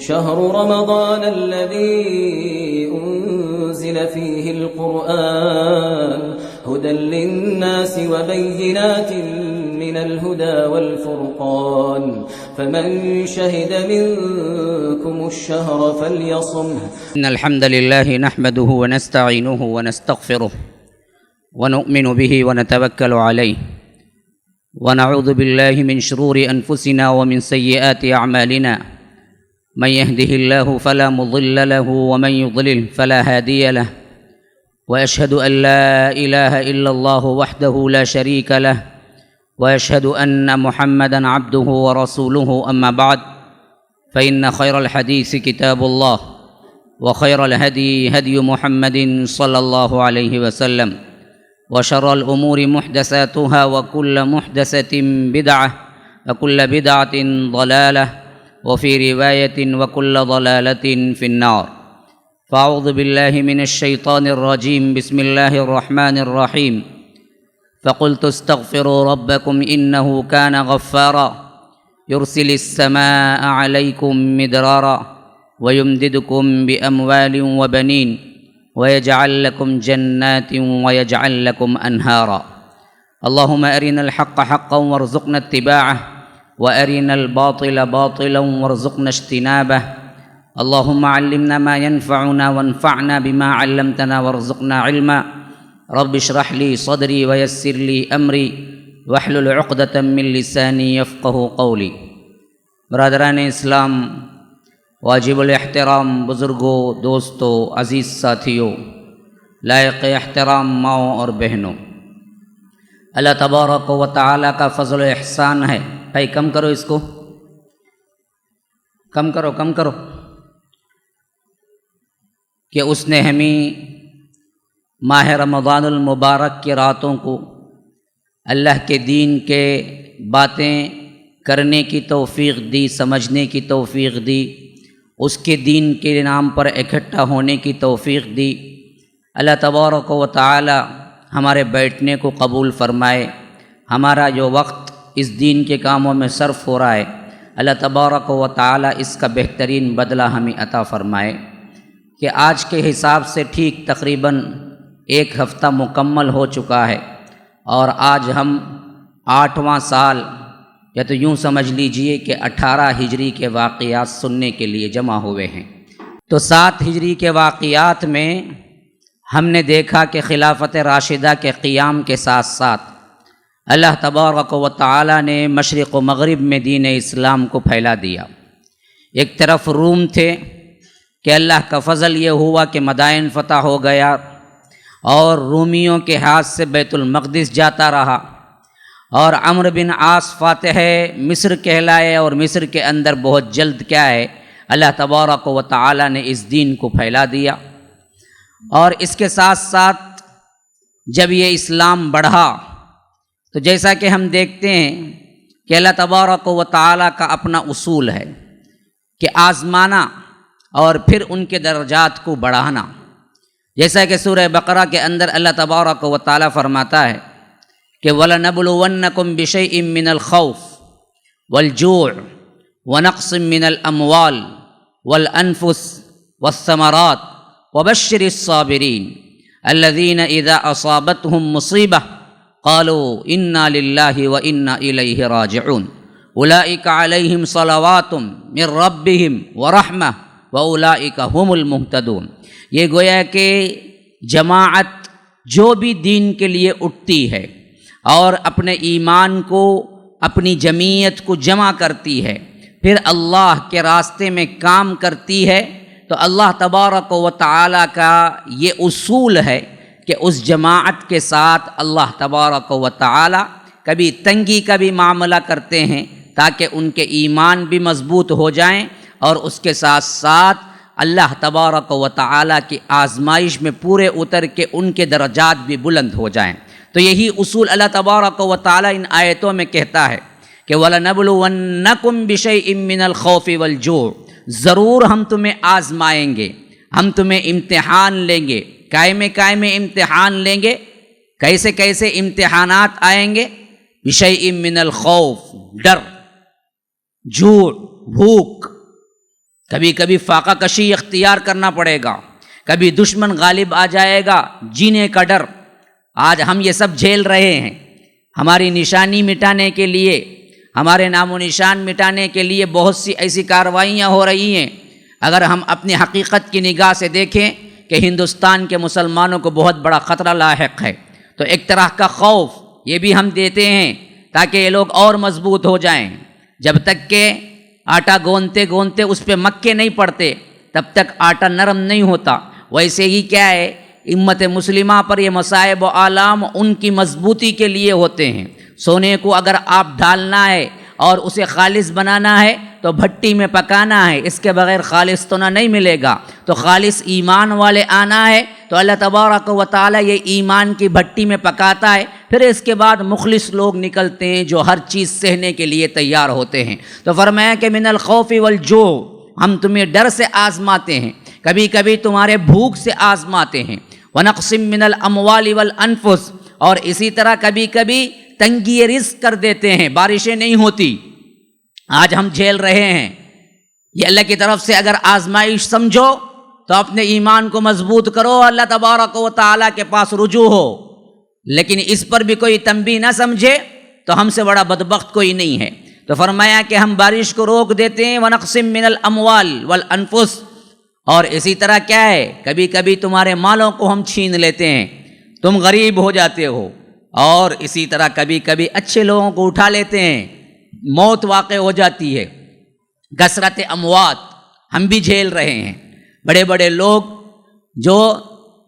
شهر رمضان الذي أنزل فيه القرآن هدى للناس وبينات من الهدى والفرقان فمن شهد منكم الشهر فليصمه. إن الحمد لله نحمده ونستعينه ونستغفره ونؤمن به ونتوكل عليه ونعوذ بالله من شرور أنفسنا ومن سيئات أعمالنا من يهده الله فلا مضل له ومن يضلل فلا هادي له وأشهد أن لا إله إلا الله وحده لا شريك له وأشهد أن محمدًا عبده ورسوله أما بعد فإن خير الحديث كتاب الله وخير الهدي هدي محمد صلى الله عليه وسلم وشر الأمور محدثاتها وكل محدثة بدعة وكل بدعة ضلالة وفي رواية وكل ضلالة في النار. فأعوذ بالله من الشيطان الرجيم. بسم الله الرحمن الرحيم. فقلت استغفروا ربكم إنه كان غفارا يرسل السماء عليكم مدرارا ويمددكم بأموال وبنين ويجعل لكم جنات ويجعل لكم أنهارا. اللهم أرنا الحق حقا وارزقنا اتباعه وأرنا الباطل باطلا وارزقنا اجتنابه. اللهم علمنا ما ينفعنا وانفعنا بما علمتنا وارزقنا علما. رب اشرح لي صدري ويسر لي أمري واحلل عقدة من لساني يفقه قولي. برادران اسلام، واجب الاحترام بزرگوں، دوستوں، عزیز ساتھیوں، لائق احترام ماؤں اور بہنوں، اللہ تبارک و تعالیٰ کا فضل و احسان ہے. بھائی کم کرو، اس کو کم کرو کہ اس نے ہمیں ماہ رمضان المبارک کی راتوں کو اللہ کے دین کے باتیں کرنے کی توفیق دی، سمجھنے کی توفیق دی، اس کے دین کے نام پر اکٹھا ہونے کی توفیق دی. اللہ تبارک و تعالی ہمارے بیٹھنے کو قبول فرمائے. ہمارا جو وقت اس دین کے کاموں میں صرف ہو رہا ہے، اللہ تبارک و تعالی اس کا بہترین بدلہ ہمیں عطا فرمائے. کہ آج کے حساب سے ٹھیک تقریباً 1 ہفتہ مکمل ہو چکا ہے، اور آج ہم 8واں سال یا تو یوں سمجھ لیجئے کہ 18 ہجری کے واقعات سننے کے لیے جمع ہوئے ہیں. تو 7 ہجری کے واقعات میں ہم نے دیکھا کہ خلافت راشدہ کے قیام کے ساتھ ساتھ اللہ تبارک و تعالی نے مشرق و مغرب میں دین اسلام کو پھیلا دیا. ایک طرف روم تھے کہ اللہ کا فضل یہ ہوا کہ مدائن فتح ہو گیا اور رومیوں کے ہاتھ سے بیت المقدس جاتا رہا، اور عمرو بن عاص فاتح مصر کہلائے، اور مصر کے اندر بہت جلد کیا ہے، اللہ تبارک و تعالی نے اس دین کو پھیلا دیا. اور اس کے ساتھ ساتھ جب یہ اسلام بڑھا تو جیسا کہ ہم دیکھتے ہیں کہ اللہ تبارک و تعالی کا اپنا اصول ہے کہ آزمانا اور پھر ان کے درجات کو بڑھانا. جیسا کہ سورہ بقرہ کے اندر اللہ تبارک و تعالی فرماتا ہے کہ وَلَنَبْلُوَنَّكُمْ بِشَيْءٍ مِّنَ الْخَوْفِ وَالْجُوعِ وَنَقْصٍ مِّنَ الْأَمْوَالِ وَالْأَنفُسِ وَالثَّمَرَاتِ وَبَشِّرِ الصَّابِرِينَ الَّذِينَ إِذَا أَصَابَتْهُمْ مُصِيبَةٌ قَالُوا إِنَّا لِلَّهِ وَإِنَّا إِلَيْهِ رَاجِعُونَ أُولَئِكَ عَلَيْهِمْ صَلَوَاتٌ مِّن رَّبِّهِمْ وَرَحْمَةٌ وَأُولَئِكَ هُمُ الْمُهْتَدُونَ. یہ گویا کہ جماعت جو بھی دین کے لیے اٹھتی ہے اور اپنے ایمان کو، اپنی جمعیت کو جمع کرتی ہے، پھر اللہ کے راستے میں کام کرتی ہے، تو اللہ تبارک و تعالی کا یہ اصول ہے کہ اس جماعت کے ساتھ اللہ تبارک و تعالی کبھی تنگی کا بھی معاملہ کرتے ہیں تاکہ ان کے ایمان بھی مضبوط ہو جائیں، اور اس کے ساتھ ساتھ اللہ تبارک و تعالی کی آزمائش میں پورے اتر کے ان کے درجات بھی بلند ہو جائیں. تو یہی اصول اللہ تبارک و تعالی ان آیتوں میں کہتا ہے کہ وَلَنَبْلُوَنَّكُمْ بِشَيْءٍ مِّنَ الْخَوْفِ وَالْجُوعِ، ضرور ہم تمہیں آزمائیں گے، ہم تمہیں امتحان لیں گے. قائم امتحان لیں گے. کیسے امتحانات آئیں گے؟ بِشَيْءٍ مِّنَ الْخَوْفِ، ڈر، جوع، بھوک، کبھی کبھی فاقہ کشی اختیار کرنا پڑے گا، کبھی دشمن غالب آ جائے گا، جینے کا ڈر۔ آج ہم یہ سب جھیل رہے ہیں، ہماری نشانی مٹانے کے لیے، ہمارے نام و نشان مٹانے کے لیے بہت سی ایسی کارروائیاں ہو رہی ہیں۔ اگر ہم اپنی حقیقت کی نگاہ سے دیکھیں کہ ہندوستان کے مسلمانوں کو بہت بڑا خطرہ لاحق ہے، تو ایک طرح کا خوف یہ بھی ہم دیتے ہیں تاکہ یہ لوگ اور مضبوط ہو جائیں۔ جب تک کہ آٹا گوندتے گوندتے اس پہ مکے نہیں پڑتے تب تک آٹا نرم نہیں ہوتا۔ ویسے ہی کیا ہے، امت مسلمہ پر یہ مصائب و آلام ان کی مضبوطی کے لیے ہوتے ہیں۔ سونے کو اگر آپ ڈھالنا ہے اور اسے خالص بنانا ہے تو بھٹی میں پکانا ہے، اس کے بغیر خالص تو نہیں ملے گا۔ تو خالص ایمان والے آنا ہے تو اللہ تبارک و تعالی یہ ایمان کی بھٹی میں پکاتا ہے، پھر اس کے بعد مخلص لوگ نکلتے ہیں جو ہر چیز سہنے کے لیے تیار ہوتے ہیں۔ تو فرمایا کہ من الخوف والجوع، ہم تمہیں ڈر سے آزماتے ہیں، کبھی کبھی تمہارے بھوک سے آزماتے ہیں، ونقص من الاموال والانفس، اور اسی طرح کبھی کبھی تنگی رزق کر دیتے ہیں، بارشیں نہیں ہوتی۔ آج ہم جھیل رہے ہیں، یہ اللہ کی طرف سے اگر آزمائش سمجھو تو اپنے ایمان کو مضبوط کرو، اللہ تبارک و تعالیٰ کے پاس رجوع ہو۔ لیکن اس پر بھی کوئی تنبیہ نہ سمجھے تو ہم سے بڑا بدبخت کوئی نہیں ہے۔ تو فرمایا کہ ہم بارش کو روک دیتے ہیں، وَنَقْسِم مِّنَ الْأَمْوَالِ وَالْأَنفُسِ، اور اسی طرح کیا ہے، کبھی کبھی تمہارے مالوں کو ہم چھین لیتے ہیں، تم غریب ہو جاتے ہو، اور اسی طرح کبھی کبھی اچھے لوگوں کو اٹھا لیتے ہیں، موت واقع ہو جاتی ہے۔ کثرت اموات ہم بھی جھیل رہے ہیں۔ بڑے بڑے لوگ جو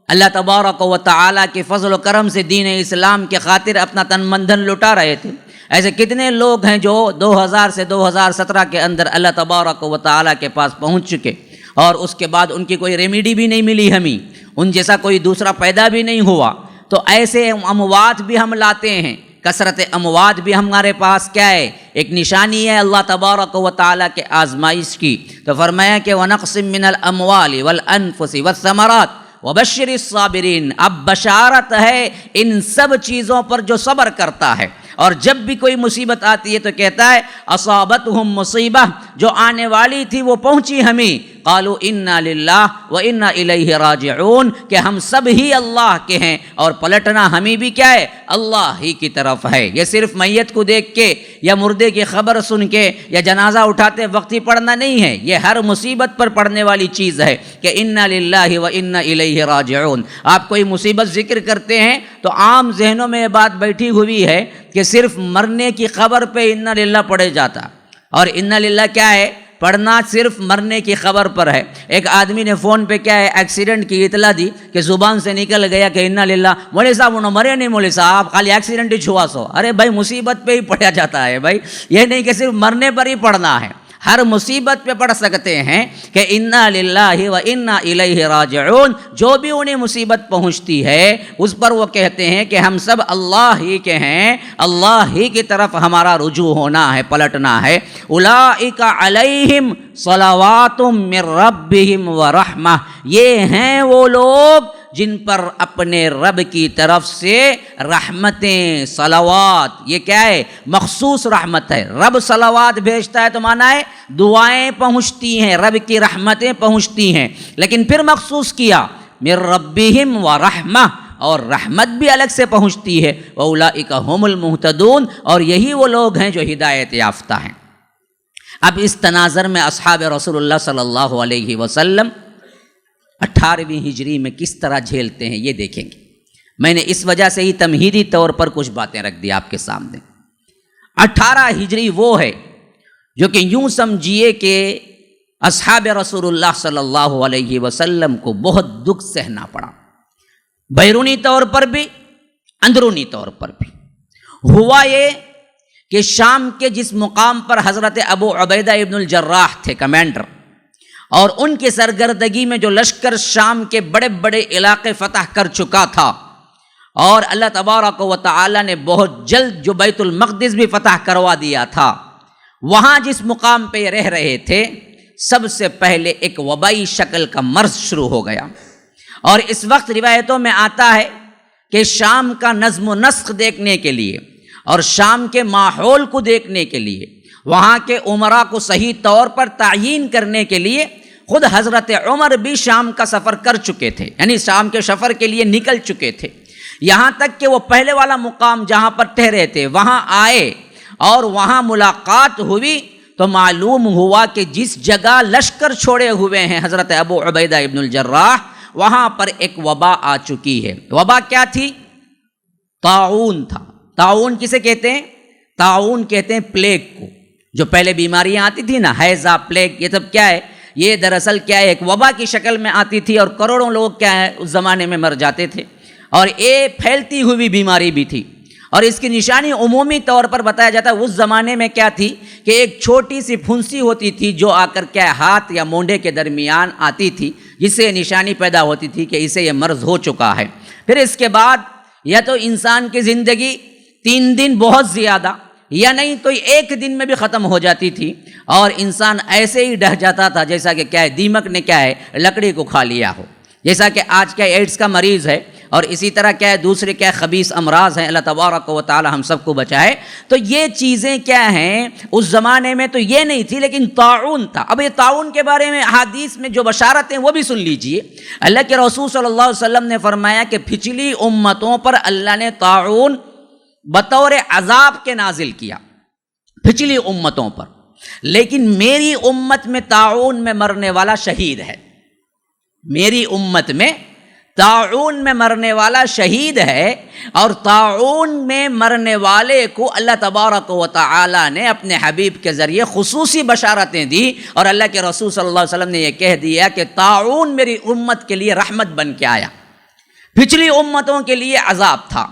اللہ تبارک و تعالیٰ کے فضل و کرم سے دین اسلام کے خاطر اپنا تن من دھن لٹا رہے تھے، ایسے کتنے لوگ ہیں جو 2000 سے 2017 کے اندر اللہ تبارک و تعالیٰ کے پاس پہنچ چکے، اور اس کے بعد ان کی کوئی ریمیڈی بھی نہیں ملی، ہمیں ان جیسا کوئی دوسرا پیدا بھی نہیں ہوا۔ تو ایسے اموات بھی ہم لاتے ہیں، کثرت اموات بھی ہمارے پاس کیا ہے، ایک نشانی ہے اللہ تبارک و تعالیٰ کے آزمائش کی۔ تو فرمایا کہ وَنَقْسِم مِّنَ الْأَمْوَالِ وَالْأَنفُسِ وَالثَّمَرَاتِ وَبَشِّرِ الصَّابِرِينَ، اب بشارت ہے ان سب چیزوں پر جو صبر کرتا ہے، اور جب بھی کوئی مصیبت آتی ہے تو کہتا ہے اصابتہم مصیبہ، جو آنے والی تھی وہ پہنچی ہمیں، قالوا انا للہ وانا الیہ راجعون، کہ ہم سب ہی اللہ کے ہیں اور پلٹنا ہمیں بھی کیا ہے، اللہ ہی کی طرف ہے۔ یہ صرف میت کو دیکھ کے یا مردے کی خبر سن کے یا جنازہ اٹھاتے وقت ہی پڑھنا نہیں ہے، یہ ہر مصیبت پر پڑھنے والی چیز ہے کہ انا للہ وانا الیہ راجعون۔ آپ کوئی مصیبت ذکر کرتے ہیں تو عام ذہنوں میں یہ بات بیٹھی ہوئی ہے کہ صرف مرنے کی خبر پہ انا للہ پڑھے جاتا، اور انا للہ کیا ہے، پڑھنا صرف مرنے کی خبر پر ہے۔ ایک آدمی نے فون پہ کیا ہے ایکسیڈنٹ کی اطلاع دی کہ زبان سے نکل گیا کہ انا للہ، مولوی صاحب انہوں مرے نہیں، مولوی صاحب خالی ایکسیڈنٹ ہی چھوا سو۔ ارے بھائی مصیبت پہ ہی پڑھا جاتا ہے بھائی، یہ نہیں کہ صرف مرنے پر ہی پڑھنا ہے، ہر مصیبت پہ پڑھ سکتے ہیں کہ انا للہ و انا الیہ راجعون۔ جو بھی انہیں مصیبت پہنچتی ہے اس پر وہ کہتے ہیں کہ ہم سب اللہ ہی کے ہیں، اللہ ہی کی طرف ہمارا رجوع ہونا ہے، پلٹنا ہے۔ اولئک علیہم صلوات من ربہم ورحمہ، یہ ہیں وہ لوگ جن پر اپنے رب کی طرف سے رحمتیں، صلوات، یہ کیا ہے، مخصوص رحمت ہے۔ رب صلوات بھیجتا ہے تو معنی ہے دعائیں پہنچتی ہیں، رب کی رحمتیں پہنچتی ہیں، لیکن پھر مخصوص کیا من ربہم ورحمہ، اور رحمت بھی الگ سے پہنچتی ہے۔ واولئک هم المہتدون، اور یہی وہ لوگ ہیں جو ہدایت یافتہ ہیں۔ اب اس تناظر میں اصحاب رسول اللہ صلی اللہ علیہ وسلم 18ویں ہجری میں کس طرح جھیلتے ہیں یہ دیکھیں گے۔ میں نے اس وجہ سے ہی تمہیدی طور پر کچھ باتیں رکھ دی آپ کے سامنے۔ 18 ہجری وہ ہے جو کہ یوں سمجھیے کہ اصحاب رسول اللہ صلی اللہ علیہ وسلم کو بہت دکھ سہنا پڑا، بیرونی طور پر بھی اندرونی طور پر بھی۔ ہوا یہ کہ شام کے جس مقام پر حضرت ابو عبیدہ ابن الجراح تھے کمانڈر، اور ان کی سرگردگی میں جو لشکر شام کے بڑے بڑے علاقے فتح کر چکا تھا، اور اللہ تبارک و تعالی نے بہت جلد جو بیت المقدس بھی فتح کروا دیا تھا، وہاں جس مقام پہ رہ رہے تھے سب سے پہلے ایک وبائی شکل کا مرض شروع ہو گیا۔ اور اس وقت روایتوں میں آتا ہے کہ شام کا نظم و نسق دیکھنے کے لیے اور شام کے ماحول کو دیکھنے کے لیے وہاں کے امراء کو صحیح طور پر تعیین کرنے کے لیے خود حضرت عمر بھی شام کا سفر کر چکے تھے، یعنی شام کے سفر کے لیے نکل چکے تھے، یہاں تک کہ وہ پہلے والا مقام جہاں پر ٹھہرے تھے وہاں آئے اور وہاں ملاقات ہوئی تو معلوم ہوا کہ جس جگہ لشکر چھوڑے ہوئے ہیں حضرت ابو عبیدہ ابن الجراح، وہاں پر ایک وبا آ چکی ہے۔ وبا کیا تھی؟ طاعون تھا۔ طاعون کسے کہتے ہیں؟ طاعون کہتے ہیں پلیگ کو، جو پہلے بیماریاں آتی تھی نا، ہیضہ، پلیگ، یہ سب کیا ہے؟ یہ دراصل کیا ہے؟ ایک وبا کی شکل میں آتی تھی اور کروڑوں لوگ کیا ہے اس زمانے میں مر جاتے تھے، اور یہ پھیلتی ہوئی بیماری بھی تھی، اور اس کی نشانی عمومی طور پر بتایا جاتا ہے۔ اس زمانے میں کیا تھی کہ ایک چھوٹی سی پھنسی ہوتی تھی جو آ کر کیا ہاتھ یا مونڈے کے درمیان آتی تھی، جس سے نشانی پیدا ہوتی تھی کہ اسے یہ مرض ہو چکا ہے۔ پھر اس کے بعد یا تو انسان کی زندگی 3 دن بہت زیادہ، یا نہیں تو 1 دن میں بھی ختم ہو جاتی تھی، اور انسان ایسے ہی ڈہ جاتا تھا جیسا کہ کیا ہے دیمک نے کیا ہے لکڑی کو کھا لیا ہو، جیسا کہ آج کیا ایڈز کا مریض ہے، اور اسی طرح کیا ہے دوسرے کیا خبیث امراض ہیں، اللہ تبارک و تعالی ہم سب کو بچائے۔ تو یہ چیزیں کیا ہیں اس زمانے میں تو یہ نہیں تھی، لیکن طاعون تھا۔ اب یہ طاعون کے بارے میں حدیث میں جو بشارتیں وہ بھی سن لیجئے۔ اللہ کے رسول صلی اللہ علیہ وسلم نے فرمایا کہ پچھلی امتوں پر اللہ نے طاعون بطور عذاب کے نازل کیا، پچھلی امتوں پر، لیکن میری امت میں طاعون میں مرنے والا شہید ہے، میری امت میں طاعون میں مرنے والا شہید ہے، اور طاعون میں مرنے والے کو اللہ تبارک و تعالی نے اپنے حبیب کے ذریعے خصوصی بشارتیں دی، اور اللہ کے رسول صلی اللہ علیہ وسلم نے یہ کہہ دیا کہ طاعون میری امت کے لیے رحمت بن کے آیا، پچھلی امتوں کے لیے عذاب تھا،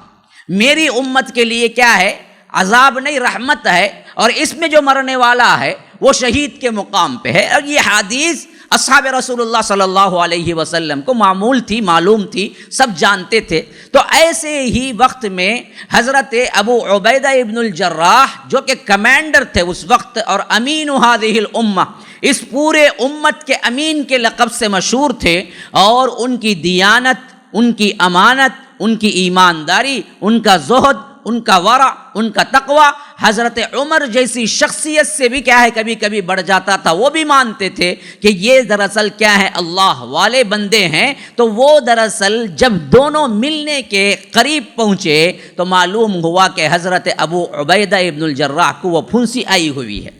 میری امت کے لیے کیا ہے؟ عذاب نہیں، رحمت ہے، اور اس میں جو مرنے والا ہے وہ شہید کے مقام پہ ہے۔ اور یہ حدیث اصحاب رسول اللہ صلی اللہ علیہ وسلم کو معمول تھی، معلوم تھی، سب جانتے تھے۔ تو ایسے ہی وقت میں حضرت ابو عبیدہ ابن الجراح جو کہ کمانڈر تھے اس وقت، اور امین هذه الامہ، اس پورے امت کے امین کے لقب سے مشہور تھے، اور ان کی دیانت، ان کی امانت، ان کی ایمانداری، ان کا زہد، ان کا ورع، ان کا تقوی حضرت عمر جیسی شخصیت سے بھی کیا ہے کبھی کبھی بڑھ جاتا تھا۔ وہ بھی مانتے تھے کہ یہ دراصل کیا ہے اللہ والے بندے ہیں۔ تو وہ دراصل جب دونوں ملنے کے قریب پہنچے تو معلوم ہوا کہ حضرت ابو عبیدہ ابن الجراح کو وہ پھنسی آئی ہوئی ہے،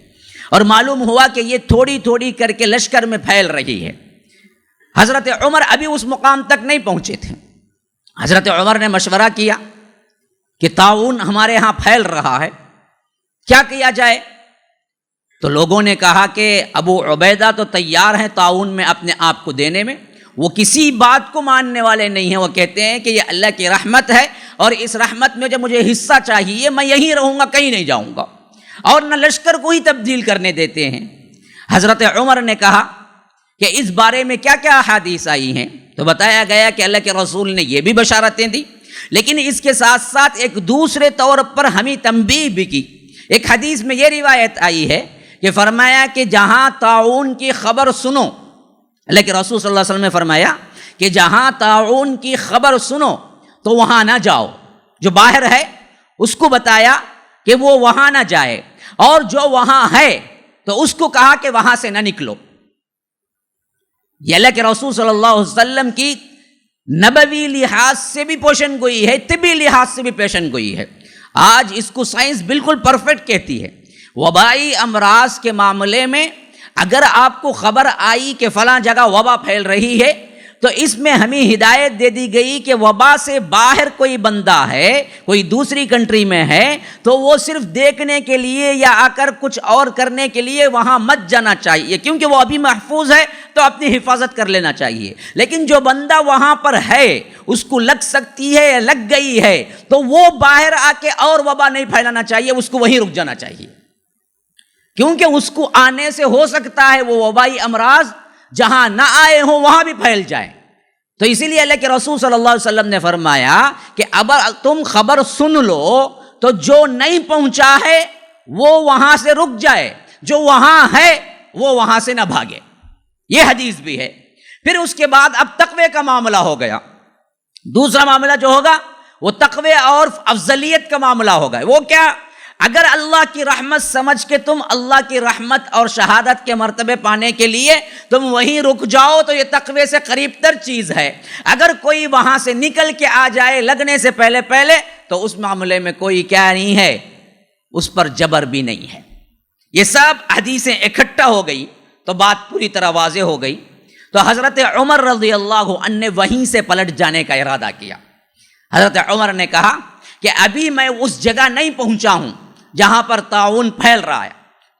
اور معلوم ہوا کہ یہ تھوڑی تھوڑی کر کے لشکر میں پھیل رہی ہے۔ حضرت عمر ابھی اس مقام تک نہیں پہنچے تھے۔ حضرت عمر نے مشورہ کیا کہ طاعون ہمارے ہاں پھیل رہا ہے، کیا کیا جائے؟ تو لوگوں نے کہا کہ ابو عبیدہ تو تیار ہیں طاعون میں اپنے آپ کو دینے میں، وہ کسی بات کو ماننے والے نہیں ہیں، وہ کہتے ہیں کہ یہ اللہ کی رحمت ہے، اور اس رحمت میں جب مجھے حصہ چاہیے میں یہیں رہوں گا، کہیں نہیں جاؤں گا، اور نہ لشکر کو ہی تبدیل کرنے دیتے ہیں۔ حضرت عمر نے کہا کہ اس بارے میں کیا کیا احادیث آئی ہیں، تو بتایا گیا کہ اللہ کے رسول نے یہ بھی بشارتیں دی، لیکن اس کے ساتھ ساتھ ایک دوسرے طور پر ہمیں تنبیہ بھی کی۔ ایک حدیث میں یہ روایت آئی ہے کہ فرمایا کہ جہاں طاعون کی خبر سنو، اللہ کے رسول صلی اللہ علیہ وسلم نے فرمایا کہ جہاں طاعون کی خبر سنو تو وہاں نہ جاؤ، جو باہر ہے اس کو بتایا کہ وہ وہاں نہ جائے، اور جو وہاں ہے تو اس کو کہا کہ وہاں سے نہ نکلو۔ یہ اللہ کے رسول صلی اللہ علیہ وسلم کی نبوی لحاظ سے بھی پیشن گوئی ہے، طبی لحاظ سے بھی پیشن گوئی ہے۔ آج اس کو سائنس بالکل پرفیکٹ کہتی ہے۔ وبائی امراض کے معاملے میں اگر آپ کو خبر آئی کہ فلاں جگہ وبا پھیل رہی ہے تو اس میں ہمیں ہدایت دے دی گئی کہ وبا سے باہر کوئی بندہ ہے، کوئی دوسری کنٹری میں ہے، تو وہ صرف دیکھنے کے لیے یا آ کر کچھ اور کرنے کے لیے وہاں مت جانا چاہیے، کیونکہ وہ ابھی محفوظ ہے تو اپنی حفاظت کر لینا چاہیے۔ لیکن جو بندہ وہاں پر ہے، اس کو لگ سکتی ہے یا لگ گئی ہے، تو وہ باہر آ کے اور وبا نہیں پھیلانا چاہیے، اس کو وہیں رک جانا چاہیے، کیونکہ اس کو آنے سے ہو سکتا ہے وہ وبائی امراض جہاں نہ آئے ہوں وہاں بھی پھیل جائیں۔ تو اسی لیے اللہ کے رسول صلی اللہ علیہ وسلم نے فرمایا کہ اگر تم خبر سن لو تو جو نہیں پہنچا ہے وہ وہاں سے رک جائے، جو وہاں ہے وہ وہاں سے نہ بھاگے۔ یہ حدیث بھی ہے۔ پھر اس کے بعد اب تقوی کا معاملہ ہو گیا۔ دوسرا معاملہ جو ہوگا وہ تقوی اور افضلیت کا معاملہ ہوگا۔ وہ کیا؟ اگر اللہ کی رحمت سمجھ کے تم اللہ کی رحمت اور شہادت کے مرتبے پانے کے لیے تم وہیں رک جاؤ تو یہ تقوی سے قریب تر چیز ہے۔ اگر کوئی وہاں سے نکل کے آ جائے لگنے سے پہلے تو اس معاملے میں کوئی کیا نہیں ہے، اس پر جبر بھی نہیں ہے۔ یہ سب حدیثیں اکٹھا ہو گئی تو بات پوری طرح واضح ہو گئی۔ تو حضرت عمر رضی اللہ عنہ نے وہیں سے پلٹ جانے کا ارادہ کیا۔ حضرت عمر نے کہا کہ ابھی میں اس جگہ نہیں پہنچا ہوں جہاں پر طاعون پھیل رہا ہے،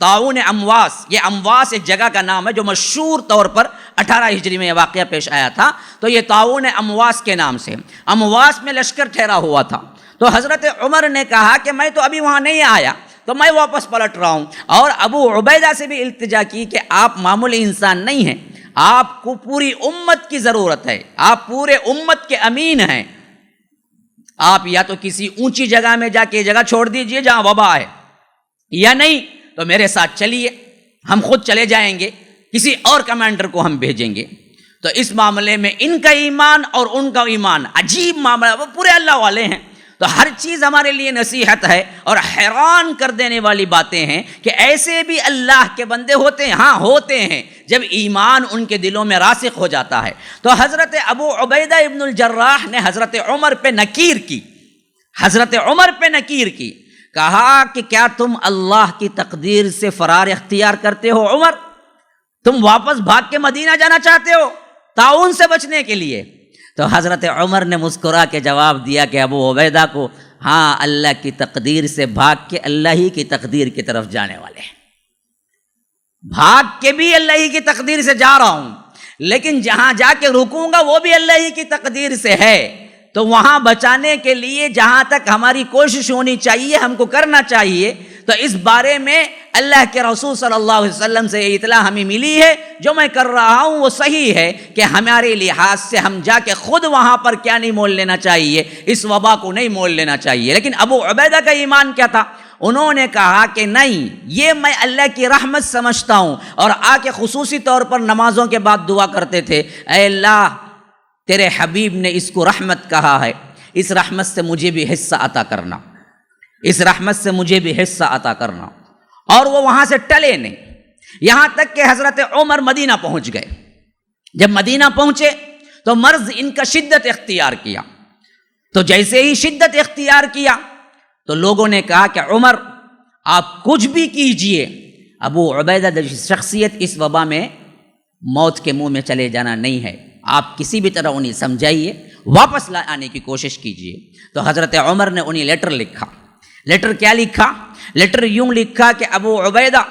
طاعون امواس۔ یہ امواس ایک جگہ کا نام ہے جو مشہور طور پر 18 ہجری میں یہ واقعہ پیش آیا تھا، تو یہ طاعون امواس کے نام سے، امواس میں لشکر ٹھہرا ہوا تھا۔ تو حضرت عمر نے کہا کہ میں تو ابھی وہاں نہیں آیا، تو میں واپس پلٹ رہا ہوں، اور ابو عبیدہ سے بھی التجا کی کہ آپ معمولی انسان نہیں ہیں، آپ کو پوری امت کی ضرورت ہے، آپ پورے امت کے امین ہیں، آپ یا تو کسی اونچی جگہ میں جا کے جگہ چھوڑ دیجئے جہاں وبا ہے، یا نہیں تو میرے ساتھ چلیے، ہم خود چلے جائیں گے، کسی اور کمانڈر کو ہم بھیجیں گے۔ تو اس معاملے میں ان کا ایمان اور ان کا ایمان عجیب معاملہ، وہ پورے اللہ والے ہیں، تو ہر چیز ہمارے لیے نصیحت ہے، اور حیران کر دینے والی باتیں ہیں کہ ایسے بھی اللہ کے بندے ہوتے ہیں، ہاں ہوتے ہیں، جب ایمان ان کے دلوں میں راسخ ہو جاتا ہے۔ تو حضرت ابو عبیدہ ابن الجراح نے حضرت عمر پہ نکیر کی، حضرت عمر پہ نکیر کی، کہا کہ کیا تم اللہ کی تقدیر سے فرار اختیار کرتے ہو عمر؟ تم واپس بھاگ کے مدینہ جانا چاہتے ہو طاعون سے بچنے کے لیے؟ تو حضرت عمر نے مسکرا کے جواب دیا کہ ابو عبیدہ کو، ہاں اللہ کی تقدیر سے بھاگ کے اللہ ہی کی تقدیر کی طرف جانے والے ہیں، بھاگ کے بھی اللہ ہی کی تقدیر سے جا رہا ہوں، لیکن جہاں جا کے رکوں گا وہ بھی اللہ ہی کی تقدیر سے ہے، تو وہاں بچانے کے لیے جہاں تک ہماری کوشش ہونی چاہیے ہم کو کرنا چاہیے۔ تو اس بارے میں اللہ کے رسول صلی اللہ علیہ وسلم سے یہ اطلاع ہمیں ملی ہے، جو میں کر رہا ہوں وہ صحیح ہے کہ ہمارے لحاظ سے ہم جا کے خود وہاں پر کیا نہیں مول لینا چاہیے، اس وبا کو نہیں مول لینا چاہیے۔ لیکن ابو عبیدہ کا ایمان کیا تھا؟ انہوں نے کہا کہ نہیں، یہ میں اللہ کی رحمت سمجھتا ہوں، اور آ کے خصوصی طور پر نمازوں کے بعد دعا کرتے تھے، اے اللہ تیرے حبیب نے اس کو رحمت کہا ہے، اس رحمت سے مجھے بھی حصہ عطا کرنا، اس رحمت سے مجھے بھی حصہ عطا کرنا۔ اور وہ وہاں سے ٹلے نہیں، یہاں تک کہ حضرت عمر مدینہ پہنچ گئے۔ جب مدینہ پہنچے تو مرض ان کا شدت اختیار کیا، تو جیسے ہی شدت اختیار کیا تو لوگوں نے کہا کہ عمر آپ کچھ بھی کیجئے، ابو عبیدہ جیسی شخصیت اس وبا میں موت کے منہ میں چلے جانا نہیں ہے، آپ کسی بھی طرح انہیں سمجھائیے، واپس آنے کی کوشش کیجئے۔ تو حضرت عمر نے انہیں لیٹر لکھا۔ لیٹر کیا لکھا؟ لیٹر یوں لکھا کہ ابو عبیدہ،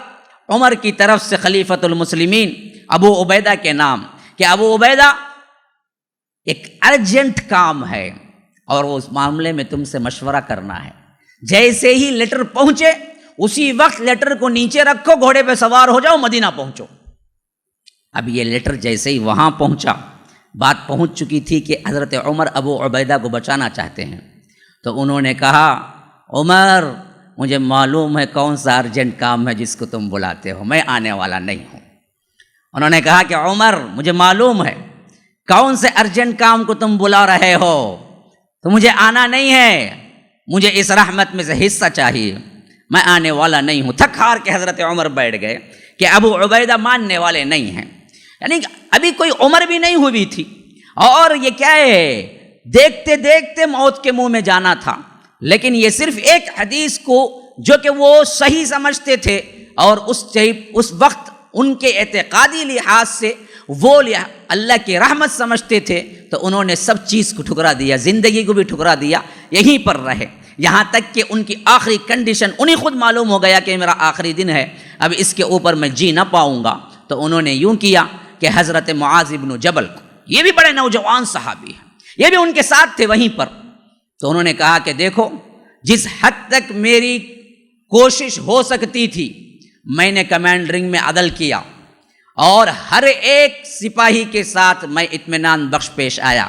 عمر کی طرف سے خلیفۃ المسلمین ابو عبیدہ کے نام، کہ ابو عبیدہ ایک ارجنٹ کام ہے اور اس معاملے میں تم سے مشورہ کرنا ہے۔ جیسے ہی لیٹر پہنچے اسی وقت لیٹر کو نیچے رکھو، گھوڑے پہ سوار ہو جاؤ، مدینہ پہنچو۔ اب یہ لیٹر جیسے ہی وہاں پہنچا، بات پہنچ چکی تھی کہ حضرت عمر ابو عبیدہ کو بچانا چاہتے ہیں، تو انہوں نے کہا عمر مجھے معلوم ہے کون سا ارجنٹ کام ہے جس کو تم بلاتے ہو، میں آنے والا نہیں ہوں۔ انہوں نے کہا کہ عمر مجھے معلوم ہے کون سے ارجنٹ کام کو تم بلا رہے ہو، تو مجھے آنا نہیں ہے، مجھے اس رحمت میں سے حصہ چاہیے، میں آنے والا نہیں ہوں۔ تھک ہار کے حضرت عمر بیٹھ گئے کہ ابو عبیدہ ماننے والے نہیں ہیں، یعنی ابھی کوئی عمر بھی نہیں ہوئی تھی، اور یہ کیا ہے، دیکھتے دیکھتے موت کے منہ میں جانا تھا۔ لیکن یہ صرف ایک حدیث کو جو کہ وہ صحیح سمجھتے تھے، اور اس وقت ان کے اعتقادی لحاظ سے وہ اللہ کی رحمت سمجھتے تھے، تو انہوں نے سب چیز کو ٹھکرا دیا، زندگی کو بھی ٹھکرا دیا، یہیں پر رہے، یہاں تک کہ ان کی آخری کنڈیشن انہیں خود معلوم ہو گیا کہ میرا آخری دن ہے، اب اس کے اوپر میں جی نہ پاؤں گا۔ تو انہوں نے یوں کیا کہ حضرت معاذ بن جبل، یہ بھی بڑے نوجوان صحابی ہیں، یہ بھی ان کے ساتھ تھے وہیں پر، تو انہوں نے کہا کہ دیکھو جس حد تک میری کوشش ہو سکتی تھی میں نے کمانڈرنگ میں عدل کیا، اور ہر ایک سپاہی کے ساتھ میں اطمینان بخش پیش آیا،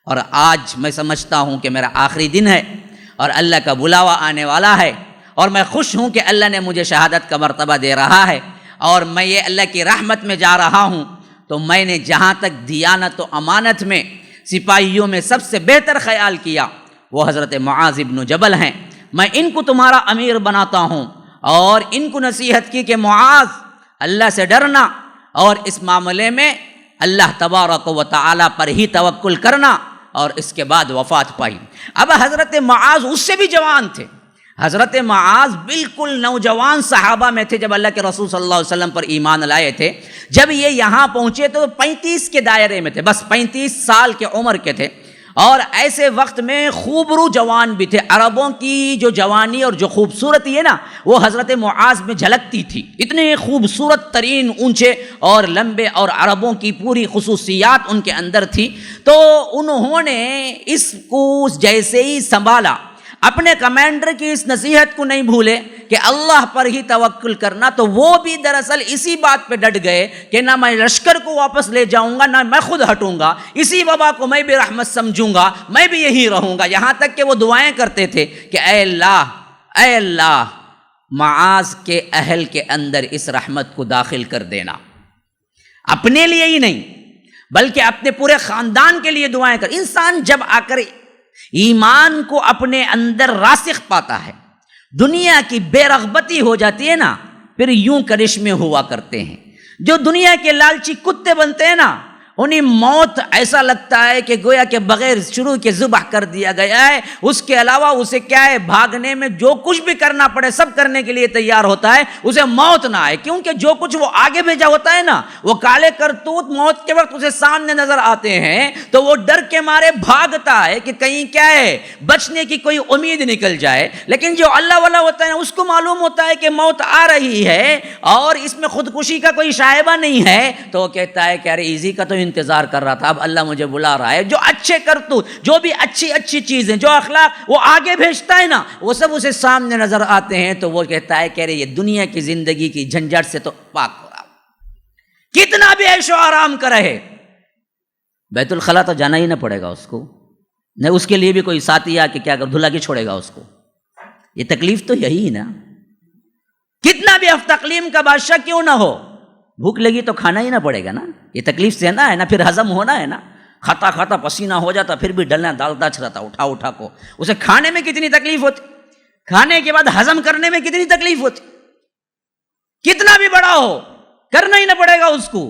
اور آج میں سمجھتا ہوں کہ میرا آخری دن ہے اور اللہ کا بلاوا آنے والا ہے، اور میں خوش ہوں کہ اللہ نے مجھے شہادت کا مرتبہ دے رہا ہے، اور میں یہ اللہ کی رحمت میں جا رہا ہوں۔ تو میں نے جہاں تک دیانت و امانت میں سپاہیوں میں سب سے بہتر خیال کیا وہ حضرت معاذ بن جبل ہیں۔ میں ان کو تمہارا امیر بناتا ہوں، اور ان کو نصیحت کی کہ معاذ اللہ سے ڈرنا اور اس معاملے میں اللہ تبارک و تعالی پر ہی توکل کرنا، اور اس کے بعد وفات پائی۔ اب حضرت معاذ اس سے بھی جوان تھے، حضرت معاذ بالکل نوجوان صحابہ میں تھے جب اللہ کے رسول صلی اللہ علیہ وسلم پر ایمان لائے تھے۔ جب یہ یہاں پہنچے تو 35 کے دائرے میں تھے، بس 35 سال کے عمر کے تھے، اور ایسے وقت میں خوبرو جوان بھی تھے۔ عربوں کی جو جوانی اور جو خوبصورتی ہے نا، وہ حضرت معاذ میں جھلکتی تھی، اتنے خوبصورت ترین، اونچے اور لمبے، اور عربوں کی پوری خصوصیات ان کے اندر تھی۔ تو انہوں نے اس کو جیسے ہی سنبھالا، اپنے کمانڈر کی اس نصیحت کو نہیں بھولے کہ اللہ پر ہی توکل کرنا، تو وہ بھی دراصل اسی بات پہ ڈٹ گئے کہ نہ میں لشکر کو واپس لے جاؤں گا، نہ میں خود ہٹوں گا، اسی وبا کو میں بھی رحمت سمجھوں گا، میں بھی یہی رہوں گا۔ یہاں تک کہ وہ دعائیں کرتے تھے کہ اے اللہ معاذ کے اہل کے اندر اس رحمت کو داخل کر دینا، اپنے لیے ہی نہیں بلکہ اپنے پورے خاندان کے لیے دعائیں کر۔ انسان جب آ کر ایمان کو اپنے اندر راسخ پاتا ہے، دنیا کی بے رغبتی ہو جاتی ہے نا، پھر یوں کرشمے ہوا کرتے ہیں۔ جو دنیا کے لالچی کتے بنتے ہیں نا، انہیں موت ایسا لگتا ہے کہ گویا کہ بغیر شروع کے ذبح کر دیا گیا ہے، اس کے علاوہ اسے کیا ہے، بھاگنے میں جو کچھ بھی کرنا پڑے سب کرنے کے لیے تیار ہوتا ہے، اسے موت نہ آئے، کیونکہ جو کچھ وہ آگے بھیجا ہوتا ہے نا، وہ کالے کرتوت موت کے وقت اسے سامنے نظر آتے ہیں، تو وہ ڈر کے مارے بھاگتا ہے کہ کہیں کیا ہے، بچنے کی کوئی امید نکل جائے۔ لیکن جو اللہ والا ہوتا ہے اس کو معلوم ہوتا ہے کہ موت آ رہی ہے اور اس میں خودکشی کا کوئی شائبہ نہیں ہے، تو وہ کہتا ہے کہ ارے ایزی کا تو انتظار کر رہا تھا، اب اللہ مجھے بلا رہا ہے۔ جو اچھے کرتوت، جو بھی اچھی چیزیں، جو اخلاق وہ آگے بھیجتا ہے نا، وہ سب اسے سامنے نظر آتے ہیں، تو وہ کہتا ہے کہ ارے یہ دنیا کی زندگی کی جھنجھٹ سے تو پاک ہو رہا، کتنا بھی عیش و آرام کرے، بیت الخلا تو جانا ہی نہ پڑے گا اس کو، نہیں اس کے لیے بھی کوئی ساتھی آ کے کیا کر دھلا کے چھوڑے گا اس کو۔ یہ تکلیف تو یہی ہے نا، کتنا بھی تقلیم کا بادشاہ کیوں نہ ہو، بھوک لگی تو کھانا ہی نہ پڑے گا نا، یہ تکلیف سے ہے نا، پھر ہضم ہونا ہے نا، کھاتا پسینہ ہو جاتا، پھر بھی ڈلنا ڈالتا چھڑاتا اٹھا کو، اسے کھانے میں کتنی تکلیف ہوتی، کھانے کے بعد ہضم کرنے میں کتنی تکلیف ہوتی، کتنا بھی بڑا ہو کرنا ہی نہ پڑے گا اس کو۔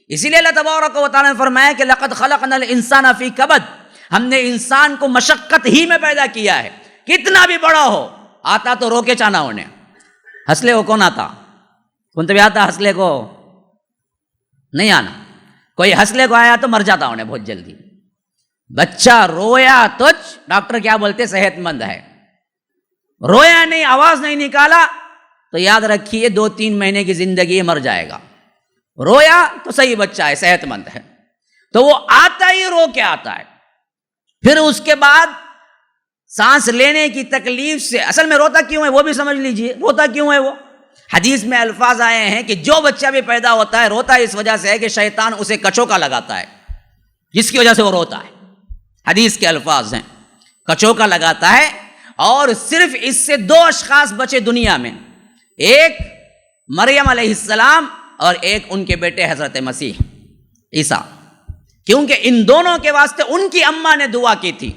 اسی لیے اللہ تبارک و تعالیٰ نے فرمایا کہ لقد خلقنا الانسان فی کبد، ہم نے انسان کو مشقت ہی میں پیدا کیا ہے، کتنا بھی بڑا ہو۔ آتا تو رو کے چانا انہیں، ہنسلے کو کون آتا، کون تو بھی آتا ہنسلے کو نہیں آنا، کوئی ہنسلے کو آیا تو مر جاتا انہیں بہت جلدی۔ بچہ رویا تو ڈاکٹر کیا بولتے، صحت مند ہے، رویا نہیں، آواز نہیں نکالا تو یاد رکھیے 2-3 مہینے کی زندگی مر جائے گا، رویا تو صحیح بچہ ہے، صحت مند ہے، تو وہ آتا ہی رو کے آتا ہے۔ پھر اس کے بعد سانس لینے کی تکلیف سے، اصل میں روتا کیوں ہے وہ بھی سمجھ لیجئے، روتا کیوں ہے وہ، حدیث میں الفاظ آئے ہیں کہ جو بچہ بھی پیدا ہوتا ہے روتا اس وجہ سے ہے کہ شیطان اسے کچوکا لگاتا ہے، جس کی وجہ سے وہ روتا ہے، حدیث کے الفاظ ہیں، کچوکا لگاتا ہے۔ اور صرف اس سے 2 اشخاص بچے دنیا میں، ایک مریم علیہ السلام اور ایک ان کے بیٹے حضرت مسیح عیسیٰ، کیونکہ ان دونوں کے واسطے ان کی اماں نے دعا کی تھی،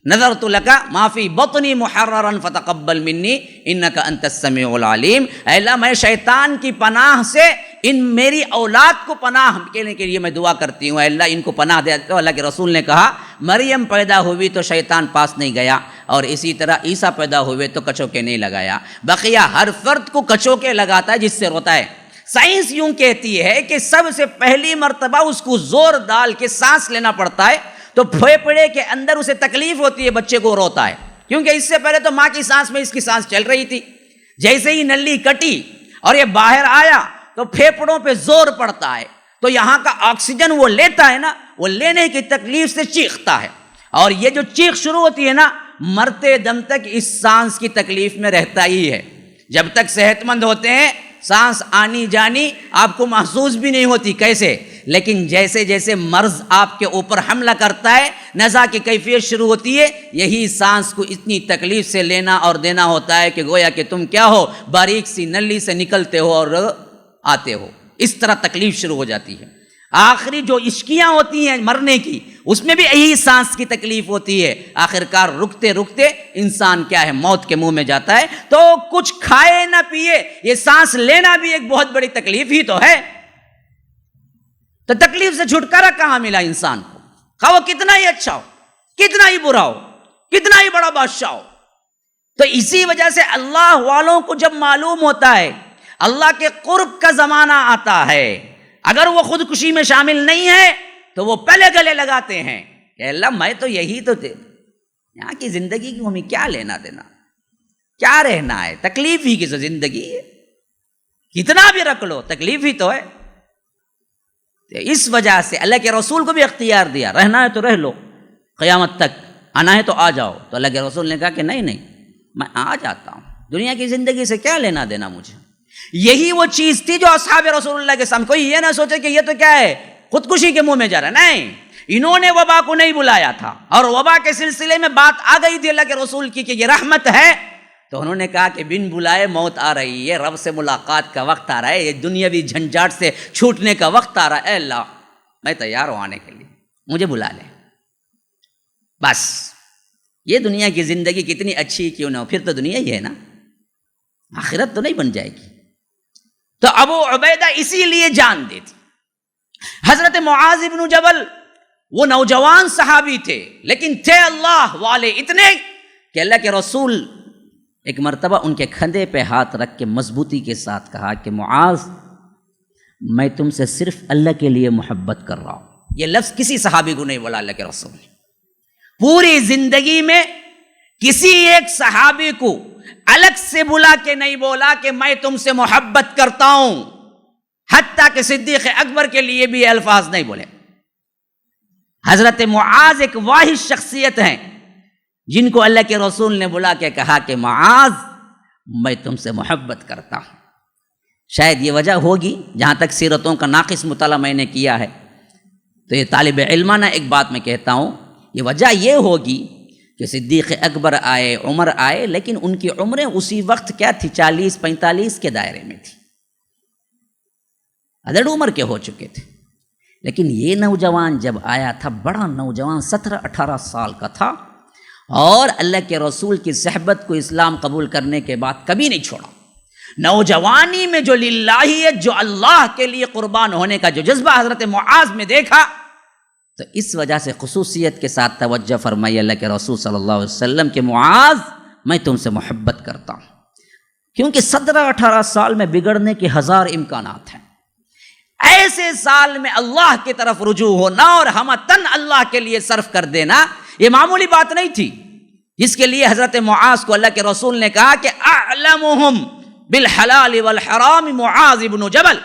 نذرت لک ما فی بطنی محررا فتقبل منی انک انت السمیع العلیم، اے اللہ میں شیطان کی پناہ سے ان میری اولاد کو پناہ دینے کے لیے میں دعا کرتی ہوں، اے اللہ ان کو پناہ دے۔ تو اللہ کے رسول نے کہا مریم پیدا ہوئی تو شیطان پاس نہیں گیا، اور اسی طرح عیسیٰ پیدا ہوئے تو کچوکے نہیں لگایا۔ بقیہ ہر فرد کو کچوکے لگاتا ہے جس سے روتا ہے۔ سائنس یوں کہتی ہے کہ سب سے پہلی مرتبہ اس کو زور ڈال کے سانس لینا پڑتا ہے، تو پھیپھڑے کے اندر اسے تکلیف ہوتی ہے، بچے کو روتا ہے، کیونکہ اس سے پہلے تو ماں کی سانس میں اس کی سانس چل رہی تھی۔ جیسے ہی نلی کٹی اور یہ باہر آیا تو پھیپھڑوں پہ زور پڑتا ہے، تو یہاں کا آکسیجن وہ لیتا ہے نا، وہ لینے کی تکلیف سے چیختا ہے، اور یہ جو چیخ شروع ہوتی ہے نا، مرتے دم تک اس سانس کی تکلیف میں رہتا ہی ہے۔ جب تک صحت مند ہوتے ہیں سانس آنی جانی آپ کو محسوس بھی نہیں ہوتی، کیسے؟ لیکن جیسے جیسے مرض آپ کے اوپر حملہ کرتا ہے، نزا کی کیفیت شروع ہوتی ہے، یہی سانس کو اتنی تکلیف سے لینا اور دینا ہوتا ہے کہ گویا کہ تم کیا ہو، باریک سی نلی سے نکلتے ہو اور آتے ہو، اس طرح تکلیف شروع ہو جاتی ہے۔ آخری جو عشقیاں ہوتی ہیں مرنے کی، اس میں بھی یہی سانس کی تکلیف ہوتی ہے، آخرکار رکتے رکتے انسان کیا ہے، موت کے منہ میں جاتا ہے۔ تو کچھ کھائے نہ پیے، یہ سانس لینا بھی ایک بہت بڑی تکلیف ہی تو ہے۔ تو تکلیف سے چھٹکارا کہاں ملا انسان کو، خواہ وہ کتنا ہی اچھا ہو، کتنا ہی برا ہو، کتنا ہی بڑا بادشاہ ہو۔ تو اسی وجہ سے اللہ والوں کو جب معلوم ہوتا ہے اللہ کے قرب کا زمانہ آتا ہے، اگر وہ خودکشی میں شامل نہیں ہے تو وہ پہلے گلے لگاتے ہیں کہ اللہ میں تو یہی تو تھے، یہاں کی زندگی کی ہمیں کیا لینا دینا، کیا رہنا ہے، تکلیف ہی کی تو زندگی ہے، کتنا بھی رکھ لو تکلیف ہی تو ہے۔ اس وجہ سے اللہ کے رسول کو بھی اختیار دیا، رہنا ہے تو رہ لو، قیامت تک آنا ہے تو آ جاؤ۔ تو اللہ کے رسول نے کہا کہ نہیں میں آ جاتا ہوں، دنیا کی زندگی سے کیا لینا دینا مجھے۔ یہی وہ چیز تھی جو اصحاب رسول اللہ کے سامنے، کوئی یہ نہ سوچے کہ یہ تو کیا ہے، خودکشی کے منہ میں جا رہا ہے، نہیں، انہوں نے وبا کو نہیں بلایا تھا، اور وبا کے سلسلے میں بات آ گئی تھی اللہ کے رسول کی کہ یہ رحمت ہے، تو انہوں نے کہا کہ بن بلائے موت آ رہی ہے، رب سے ملاقات کا وقت آ رہا ہے، یہ دنیاوی جھنجھاٹ سے چھوٹنے کا وقت آ رہا ہے، اے اللہ میں تیار ہوں آنے کے لیے، مجھے بلا لے۔ بس یہ دنیا کی زندگی کتنی اچھی کیوں نہ ہو، پھر تو دنیا ہی ہے نا، آخرت تو نہیں بن جائے گی۔ تو ابو عبیدہ اسی لیے جان دیتی۔ حضرت معاذ بن جبل وہ نوجوان صحابی تھے، لیکن تھے اللہ والے اتنے کہ اللہ کے رسول ایک مرتبہ ان کے کھندے پہ ہاتھ رکھ کے مضبوطی کے ساتھ کہا کہ معاذ میں تم سے صرف اللہ کے لیے محبت کر رہا ہوں۔ یہ لفظ کسی صحابی کو نہیں بولا اللہ کے رسول نے، پوری زندگی میں کسی ایک صحابی کو الگ سے بلا کے نہیں بولا کہ میں تم سے محبت کرتا ہوں، حتیٰ کہ صدیق اکبر کے لیے بھی یہ الفاظ نہیں بولے۔ حضرت معاذ ایک واحد شخصیت ہیں جن کو اللہ کے رسول نے بلا کے کہا کہ معاذ میں تم سے محبت کرتا ہوں۔ شاید یہ وجہ ہوگی، جہاں تک سیرتوں کا ناقص مطالعہ میں نے کیا ہے تو یہ طالب علمانہ ایک بات میں کہتا ہوں، یہ وجہ یہ ہوگی کہ صدیق اکبر آئے، عمر آئے، لیکن ان کی عمریں اسی وقت کیا تھی، 40-45 کے دائرے میں تھی، ادھڑ عمر کے ہو چکے تھے۔ لیکن یہ نوجوان جب آیا تھا، بڑا نوجوان 17-18 سال کا تھا، اور اللہ کے رسول کی صحبت کو اسلام قبول کرنے کے بعد کبھی نہیں چھوڑا۔ نوجوانی میں جو للہیت، جو اللہ کے لیے قربان ہونے کا جو جذبہ حضرت معاذ میں دیکھا، تو اس وجہ سے خصوصیت کے ساتھ توجہ فرمائی اللہ کے رسول صلی اللہ علیہ وسلم کہ معاذ میں تم سے محبت کرتا ہوں، کیونکہ 17-18 سال میں بگڑنے کے 1000 امکانات ہیں۔ ایسے سال میں اللہ کی طرف رجوع ہونا اور ہمتن اللہ کے لیے صرف کر دینا یہ معمولی بات نہیں تھی، جس کے لیے حضرت معاذ کو اللہ کے رسول نے کہا کہ اعلمہم بالحلال والحرام معاذ بن جبل،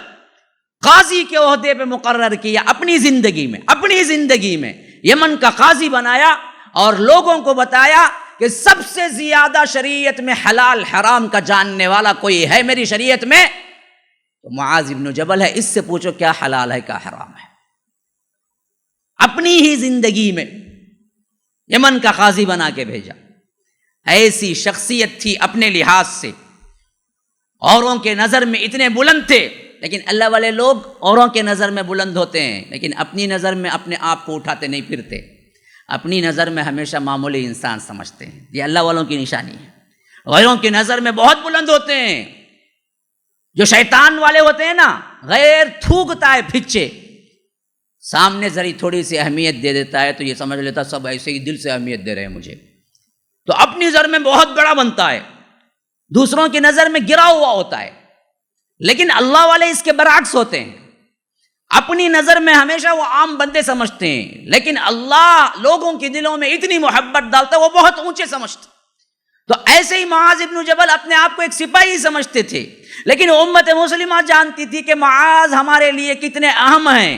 قاضی کے عہدے پہ مقرر کیا، اپنی زندگی میں یمن کا قاضی بنایا، اور لوگوں کو بتایا کہ سب سے زیادہ شریعت میں حلال حرام کا جاننے والا کوئی ہے میری شریعت میں تو معاذ بن جبل ہے، اس سے پوچھو کیا حلال ہے کیا حرام ہے۔ اپنی ہی زندگی میں یمن کا قاضی بنا کے بھیجا۔ ایسی شخصیت تھی، اپنے لحاظ سے اوروں کے نظر میں اتنے بلند تھے، لیکن اللہ والے لوگ اوروں کے نظر میں بلند ہوتے ہیں لیکن اپنی نظر میں اپنے آپ کو اٹھاتے نہیں پھرتے، اپنی نظر میں ہمیشہ معمولی انسان سمجھتے ہیں۔ یہ اللہ والوں کی نشانی ہے، غیروں کی نظر میں بہت بلند ہوتے ہیں۔ جو شیطان والے ہوتے ہیں نا، غیر تھوکتا ہے پھچے، سامنے ذری تھوڑی سی اہمیت دے دیتا ہے تو یہ سمجھ لیتا سب ایسے ہی دل سے اہمیت دے رہے ہیں مجھے، تو اپنی نظر میں بہت بڑا بنتا ہے، دوسروں کی نظر میں گرا ہوا ہوتا ہے۔ لیکن اللہ والے اس کے برعکس ہوتے ہیں، اپنی نظر میں ہمیشہ وہ عام بندے سمجھتے ہیں، لیکن اللہ لوگوں کے دلوں میں اتنی محبت ڈالتا ہے وہ بہت اونچے سمجھتے۔ تو ایسے ہی معاذ ابن جبل اپنے آپ کو ایک سپاہی سمجھتے تھے، لیکن امت مسلمہ جانتی تھی کہ معاذ ہمارے لیے کتنے اہم ہیں۔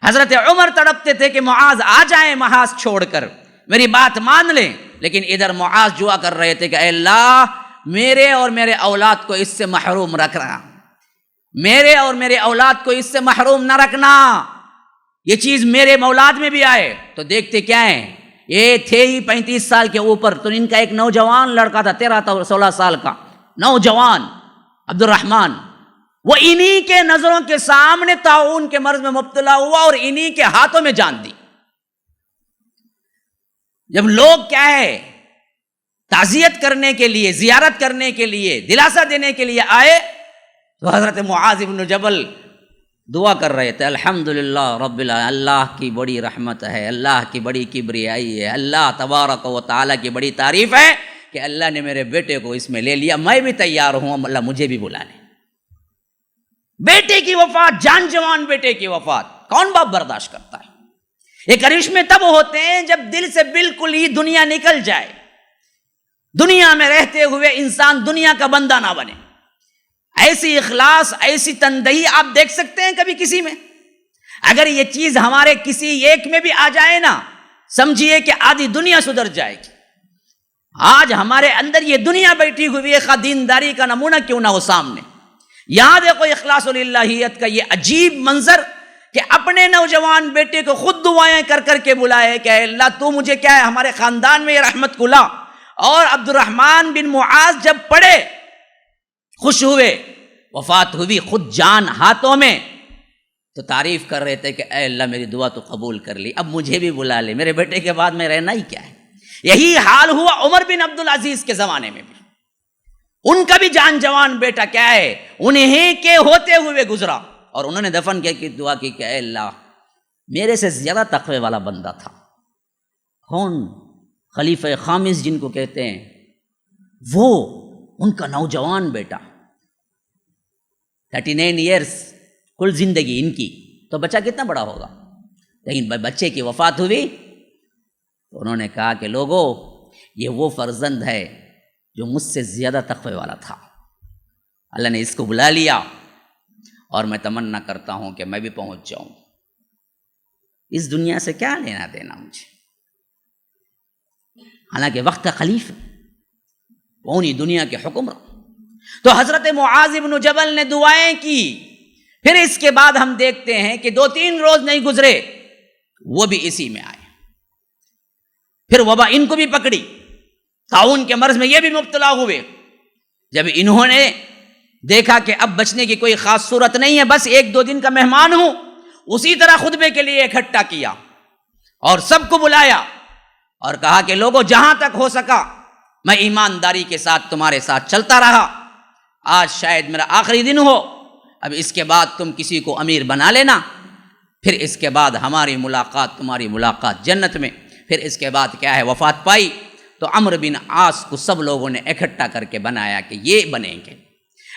حضرت عمر تڑپتے تھے کہ معاذ آ جائیں محاذ چھوڑ کر، میری بات مان لیں، لیکن ادھر معاذ دعا کر رہے تھے کہ اے اللہ میرے اور میرے اولاد کو اس سے محروم رکھنا، میرے اور میرے اولاد کو اس سے محروم نہ رکھنا، یہ چیز میرے اولاد میں بھی آئے۔ تو دیکھتے کیا ہیں، یہ تھے ہی 35 سال کے اوپر، تو ان کا ایک نوجوان لڑکا تھا 13-16 سال کا نوجوان عبد الرحمن، وہ انہی کے نظروں کے سامنے طاعون کے مرض میں مبتلا ہوا اور انہی کے ہاتھوں میں جان دی۔ جب لوگ کیا ہے تعزیت کرنے کے لیے، زیارت کرنے کے لیے، دلاسا دینے کے لیے آئے تو حضرت معاذ بن جبل دعا کر رہے تھے، الحمدللہ رب العالمین، اللہ کی بڑی رحمت ہے، اللہ کی بڑی کبریائی ہے، اللہ تبارک و تعالیٰ کی بڑی تعریف ہے کہ اللہ نے میرے بیٹے کو اس میں لے لیا، میں بھی تیار ہوں، اللہ مجھے بھی بلا لے۔ بیٹے کی وفات، جان جوان بیٹے کی وفات، کون باپ برداشت کرتا ہے؟ یہ کرشمے تب ہوتے ہیں جب دل سے بالکل ہی دنیا نکل جائے، دنیا میں رہتے ہوئے انسان دنیا کا بندہ نہ بنے۔ ایسی اخلاص، ایسی تندہی آپ دیکھ سکتے ہیں کبھی کسی میں؟ اگر یہ چیز ہمارے کسی ایک میں بھی آ جائے نا، سمجھیے کہ آدھی دنیا سدھر جائے گی۔ آج ہمارے اندر یہ دنیا بیٹھی ہوئی ہے، دینداری کا نمونہ کیوں نہ ہو سامنے۔ یہاں دیکھو اخلاص الہیت کا یہ عجیب منظر کہ اپنے نوجوان بیٹے کو خود دعائیں کر کر کے بلائے کہ اے اللہ تو مجھے کیا ہے ہمارے خاندان میں یہ رحمت کو لا۔ اور عبد الرحمن بن معاذ جب پڑھے، خوش ہوئے، وفات ہوئی خود جان ہاتھوں میں، تو تعریف کر رہے تھے کہ اے اللہ میری دعا تو قبول کر لی، اب مجھے بھی بلا لے، میرے بیٹے کے بعد میں رہنا ہی کیا ہے۔ یہی حال ہوا عمر بن عبدالعزیز کے زمانے میں بھی، ان کا بھی جان جوان بیٹا کیا ہے انہیں کے ہوتے ہوئے گزرا، اور انہوں نے دفن کیا کہ دعا کی کہ اے اللہ میرے سے زیادہ تقوی والا بندہ تھا۔ کون؟ خلیفہ خامس جن کو کہتے ہیں، وہ ان کا نوجوان بیٹا 39 ایئرس کل زندگی ان کی، تو بچہ کتنا بڑا ہوگا؟ لیکن بچے کی وفات ہوئی تو انہوں نے کہا کہ لوگوں یہ وہ فرزند ہے جو مجھ سے زیادہ تقوی والا تھا، اللہ نے اس کو بلا لیا، اور میں تمنا کرتا ہوں کہ میں بھی پہنچ جاؤں۔ اس دنیا سے کیا لینا دینا مجھے، حالانکہ وقت خلیفہ پوری دنیا کے حکمراں۔ تو حضرت معاذ بن جبل نے دعائیں کی، پھر اس کے بعد ہم دیکھتے ہیں کہ 2-3 روز نہیں گزرے وہ بھی اسی میں آئے، پھر وبا ان کو بھی پکڑی، طاعون کے مرض میں یہ بھی مبتلا ہوئے۔ جب انہوں نے دیکھا کہ اب بچنے کی کوئی خاص صورت نہیں ہے، بس 1-2 دن کا مہمان ہوں، اسی طرح خطبے کے لیے اکٹھا کیا اور سب کو بلایا اور کہا کہ لوگوں جہاں تک ہو سکا میں ایمانداری کے ساتھ تمہارے ساتھ چلتا رہا، آج شاید میرا آخری دن ہو، اب اس کے بعد تم کسی کو امیر بنا لینا، پھر اس کے بعد ہماری ملاقات تمہاری ملاقات جنت میں۔ پھر اس کے بعد کیا ہے وفات پائی تو عمرو بن عاص کو سب لوگوں نے اکٹھا کر کے بنایا کہ یہ بنیں گے۔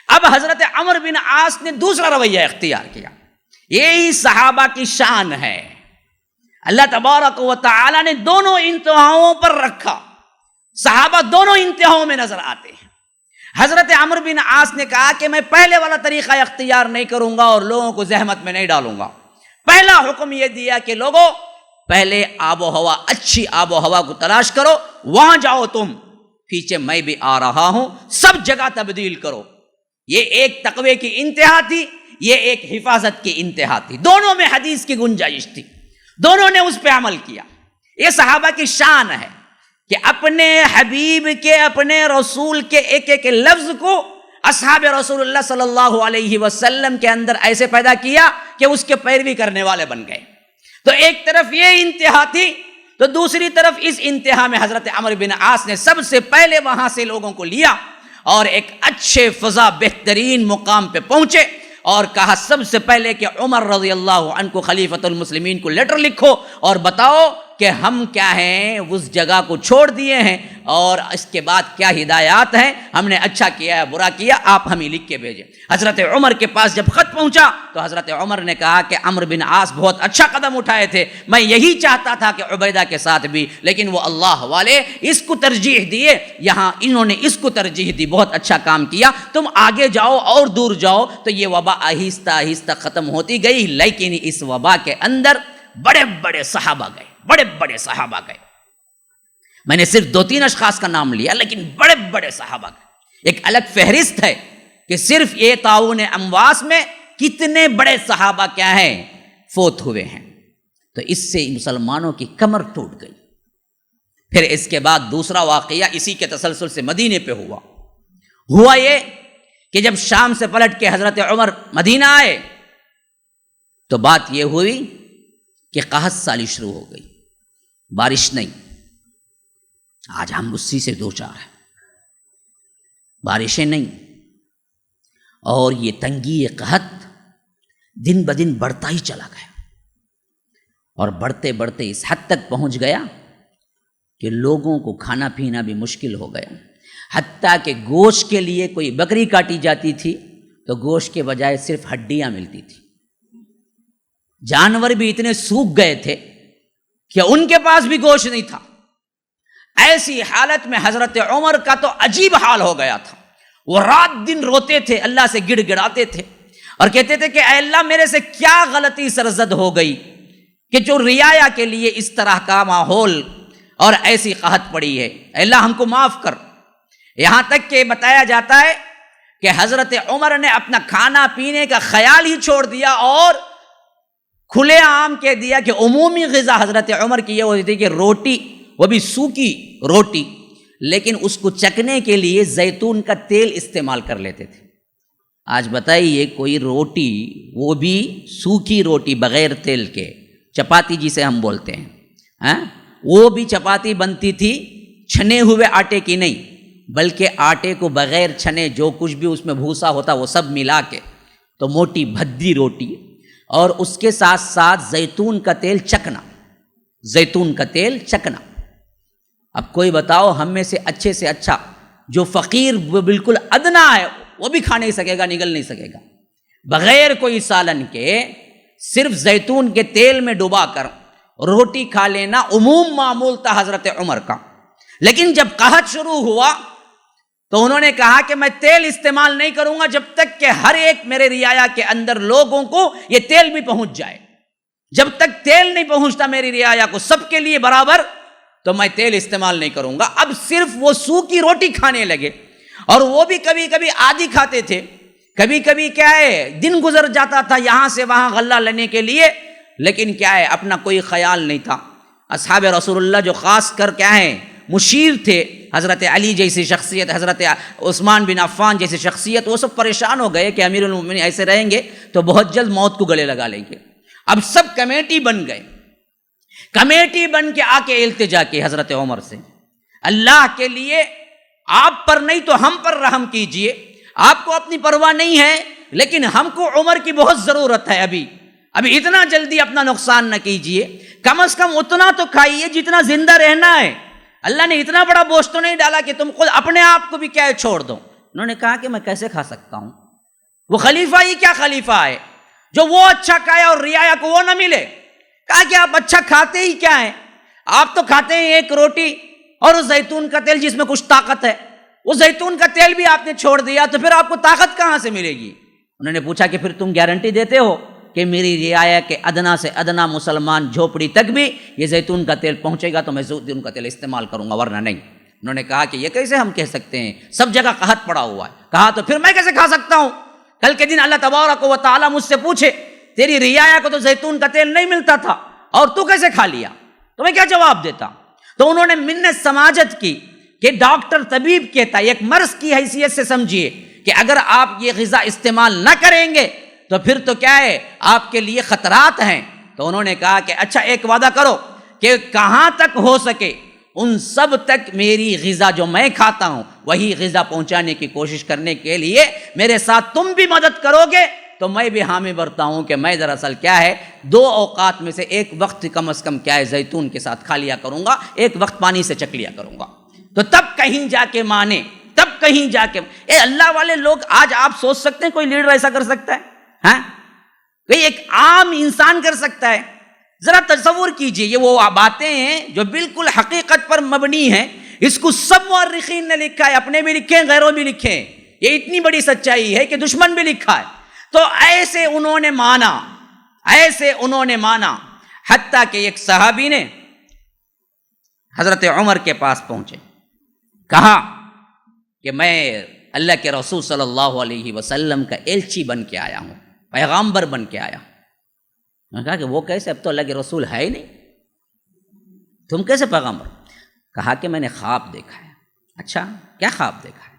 اب حضرت عمرو بن عاص نے دوسرا رویہ اختیار کیا، یہی صحابہ کی شان ہے، اللہ تبارک و تعالی نے دونوں انتہاؤں پر رکھا، صحابہ دونوں انتہاؤں میں نظر آتے ہیں۔ حضرت عمرو بن عاص نے کہا کہ میں پہلے والا طریقہ اختیار نہیں کروں گا اور لوگوں کو زحمت میں نہیں ڈالوں گا۔ پہلا حکم یہ دیا کہ لوگوں پہلے آب و ہوا، اچھی آب و ہوا کو تلاش کرو، وہاں جاؤ تم، پیچھے میں بھی آ رہا ہوں، سب جگہ تبدیل کرو۔ یہ ایک تقوی کی انتہا تھی، یہ ایک حفاظت کی انتہا تھی، دونوں میں حدیث کی گنجائش تھی، دونوں نے اس پہ عمل کیا۔ یہ صحابہ کی شان ہے کہ اپنے حبیب کے، اپنے رسول کے ایک ایک لفظ کو اصحاب رسول اللہ صلی اللہ علیہ وسلم کے اندر ایسے پیدا کیا کہ اس کے پیروی کرنے والے بن گئے۔ تو ایک طرف یہ انتہا تھی، تو دوسری طرف اس انتہا میں حضرت عمرو بن عاص نے سب سے پہلے وہاں سے لوگوں کو لیا اور ایک اچھے فضا بہترین مقام پہ پہنچے اور کہا سب سے پہلے کہ عمر رضی اللہ عنہ کو خلیفۃ المسلمین کو لیٹر لکھو اور بتاؤ کہ ہم کیا ہیں اس جگہ کو چھوڑ دیے ہیں اور اس کے بعد کیا ہدایات ہیں، ہم نے اچھا کیا ہے برا کیا، آپ ہمیں لکھ کے بھیجیں۔ حضرت عمر کے پاس جب خط پہنچا تو حضرت عمر نے کہا کہ عمرو بن عاص بہت اچھا قدم اٹھائے تھے، میں یہی چاہتا تھا کہ عبیدہ کے ساتھ بھی، لیکن وہ اللہ والے اس کو ترجیح دیے، یہاں انہوں نے اس کو ترجیح دی، بہت اچھا کام کیا، تم آگے جاؤ اور دور جاؤ۔ تو یہ وبا آہستہ آہستہ ختم ہوتی گئی، لیکن اس وبا کے اندر بڑے بڑے صحابہ گئے، بڑے بڑے صحابہ گئے۔ میں نے صرف 2-3 اشخاص کا نام لیا، لیکن بڑے بڑے صحابہ گئے۔ ایک الگ فہرست ہے کہ صرف یہ طاعون امواس میں کتنے بڑے صحابہ کیا ہیں فوت ہوئے ہیں۔ تو اس سے مسلمانوں کی کمر ٹوٹ گئی۔ پھر اس کے بعد دوسرا واقعہ اسی کے تسلسل سے مدینے پہ ہوا یہ کہ جب شام سے پلٹ کے حضرت عمر مدینہ آئے تو بات یہ ہوئی کہ قحط سالی شروع ہو گئی، بارش نہیں۔ آج ہم اسی سے دو چار ہیں، بارشیں نہیں، اور یہ تنگی، یہ قحط دن بدن بڑھتا ہی چلا گیا، اور بڑھتے بڑھتے اس حد تک پہنچ گیا کہ لوگوں کو کھانا پینا بھی مشکل ہو گیا، حتیٰ کہ گوشت کے لیے کوئی بکری کاٹی جاتی تھی تو گوشت کے بجائے صرف ہڈیاں ملتی تھی۔ جانور بھی اتنے سوکھ گئے تھے کہ ان کے پاس بھی گوشت نہیں تھا۔ ایسی حالت میں حضرت عمر کا تو عجیب حال ہو گیا تھا، وہ رات دن روتے تھے، اللہ سے گڑ گڑاتے تھے اور کہتے تھے کہ اے اللہ میرے سے کیا غلطی سرزد ہو گئی کہ جو رعایا کے لیے اس طرح کا ماحول اور ایسی قحط پڑی ہے، اے اللہ ہم کو معاف کر۔ یہاں تک کہ بتایا جاتا ہے کہ حضرت عمر نے اپنا کھانا پینے کا خیال ہی چھوڑ دیا اور کھلے عام کہہ دیا کہ عمومی غذا حضرت عمر کی یہ ہوتی تھی کہ روٹی، وہ بھی سوکھی روٹی، لیکن اس کو چکنے کے لیے زیتون کا تیل استعمال کر لیتے تھے۔ آج بتائیے کوئی روٹی، وہ بھی سوکھی روٹی بغیر تیل کے، چپاتی جسے ہم بولتے ہیں، وہ بھی چپاتی بنتی تھی چھنے ہوئے آٹے کی نہیں، بلکہ آٹے کو بغیر چھنے جو کچھ بھی اس میں بھوسا ہوتا وہ سب ملا کے تو موٹی بھدی روٹی، اور اس کے ساتھ ساتھ زیتون کا تیل چکنا، زیتون کا تیل چکنا۔ اب کوئی بتاؤ ہم میں سے اچھا جو فقیر وہ بالکل ادنا ہے وہ بھی کھا نہیں سکے گا، نگل نہیں سکے گا، بغیر کوئی سالن کے صرف زیتون کے تیل میں ڈبا کر روٹی کھا لینا عموم معمول تھا حضرت عمر کا۔ لیکن جب قحط شروع ہوا تو انہوں نے کہا کہ میں تیل استعمال نہیں کروں گا جب تک کہ ہر ایک میرے رعایا کے اندر لوگوں کو یہ تیل بھی پہنچ جائے۔ جب تک تیل نہیں پہنچتا میری رعایا کو سب کے لیے برابر تو میں تیل استعمال نہیں کروں گا۔ اب صرف وہ سوکھی روٹی کھانے لگے، اور وہ بھی کبھی کبھی آدھی کھاتے تھے، کبھی کبھی کیا ہے دن گزر جاتا تھا یہاں سے وہاں غلہ لینے کے لیے، لیکن کیا ہے اپنا کوئی خیال نہیں تھا۔ اصحاب رسول اللہ جو خاص کر کیا ہے مشیر تھے، حضرت علی جیسی شخصیت، حضرت عثمان بن عفان جیسی شخصیت، وہ سب پریشان ہو گئے کہ امیر المومنین ایسے رہیں گے تو بہت جلد موت کو گلے لگا لیں گے۔ اب سب کمیٹی بن گئے، کمیٹی بن کے آ کے التجا کی حضرت عمر سے، اللہ کے لیے آپ پر نہیں تو ہم پر رحم کیجئے، آپ کو اپنی پرواہ نہیں ہے لیکن ہم کو عمر کی بہت ضرورت ہے، ابھی اتنا جلدی اپنا نقصان نہ کیجئے، کم از کم اتنا تو کھائیے جتنا زندہ رہنا ہے۔ اللہ نے اتنا بڑا بوجھ تو نہیں ڈالا کہ تم خود اپنے آپ کو بھی کیا چھوڑ دو۔ انہوں نے کہا کہ میں کیسے کھا سکتا ہوں، وہ خلیفہ ہی کیا خلیفہ ہے جو وہ اچھا کھائے اور رعایا کو وہ نہ ملے۔ کہا کہ آپ اچھا کھاتے ہی کیا ہیں، آپ تو کھاتے ہیں ایک روٹی اور زیتون کا تیل جس میں کچھ طاقت ہے، وہ زیتون کا تیل بھی آپ نے چھوڑ دیا تو پھر آپ کو طاقت کہاں سے ملے گی؟ انہوں نے پوچھا کہ پھر تم گارنٹی دیتے ہو کہ میری رعایا کے ادنا سے ادنا مسلمان جھوپڑی تک بھی یہ زیتون کا تیل پہنچے گا تو میں زیتون کا تیل استعمال کروں گا ورنہ نہیں۔ انہوں نے کہا کہ یہ کیسے ہم کہہ سکتے ہیں، سب جگہ قحط پڑا ہوا ہے۔ کہا تو پھر میں کیسے کھا سکتا ہوں؟ کل کے دن اللہ تبارک و تعالیٰ مجھ سے پوچھے تیری رعایا کو تو زیتون کا تیل نہیں ملتا تھا اور تو کیسے کھا لیا، تو میں کیا جواب دیتا؟ تو انہوں نے منت سماجت کی کہ ڈاکٹر طبیب کہتا ہے، ایک مرض کی حیثیت سے سمجھیے کہ اگر آپ یہ غذا استعمال نہ کریں گے تو پھر تو کیا ہے آپ کے لیے خطرات ہیں۔ تو انہوں نے کہا کہ اچھا ایک وعدہ کرو کہ کہاں تک ہو سکے ان سب تک میری غذا جو میں کھاتا ہوں وہی غذا پہنچانے کی کوشش کرنے کے لیے میرے ساتھ تم بھی مدد کرو گے تو میں بھی حامی برتا ہوں کہ میں دراصل کیا ہے 2 اوقات میں سے ایک وقت کم از کم کیا ہے زیتون کے ساتھ کھا لیا کروں گا، ایک وقت پانی سے چک لیا کروں گا۔ تو تب کہیں جا کے مانے، تب کہیں جا کے اللہ والے لوگ آج آپ سوچ سکتے ہیں کوئی لیڈر ایسا کر سکتا ہے؟ ہاں کوئی ایک عام انسان کر سکتا ہے؟ ذرا تصور کیجئے، یہ وہ باتیں ہیں جو بالکل حقیقت پر مبنی ہیں، اس کو سب مورخین نے لکھا ہے، اپنے بھی لکھے ہیں غیروں بھی لکھے ہیں، یہ اتنی بڑی سچائی ہے کہ دشمن بھی لکھا ہے۔ تو ایسے انہوں نے مانا، ایسے انہوں نے مانا، حتیٰ کہ ایک صحابی نے حضرت عمر کے پاس پہنچے، کہا کہ میں اللہ کے رسول صلی اللہ علیہ وسلم کا ایلچی بن کے آیا ہوں، پیغامبر بن کے آیا ہوں۔ میں نے کہا کہ وہ کیسے، اب تو اللہ کے رسول ہے ہی نہیں، تم کیسے پیغامبر؟ کہا کہ میں نے خواب دیکھا ہے۔ اچھا کیا خواب دیکھا ہے؟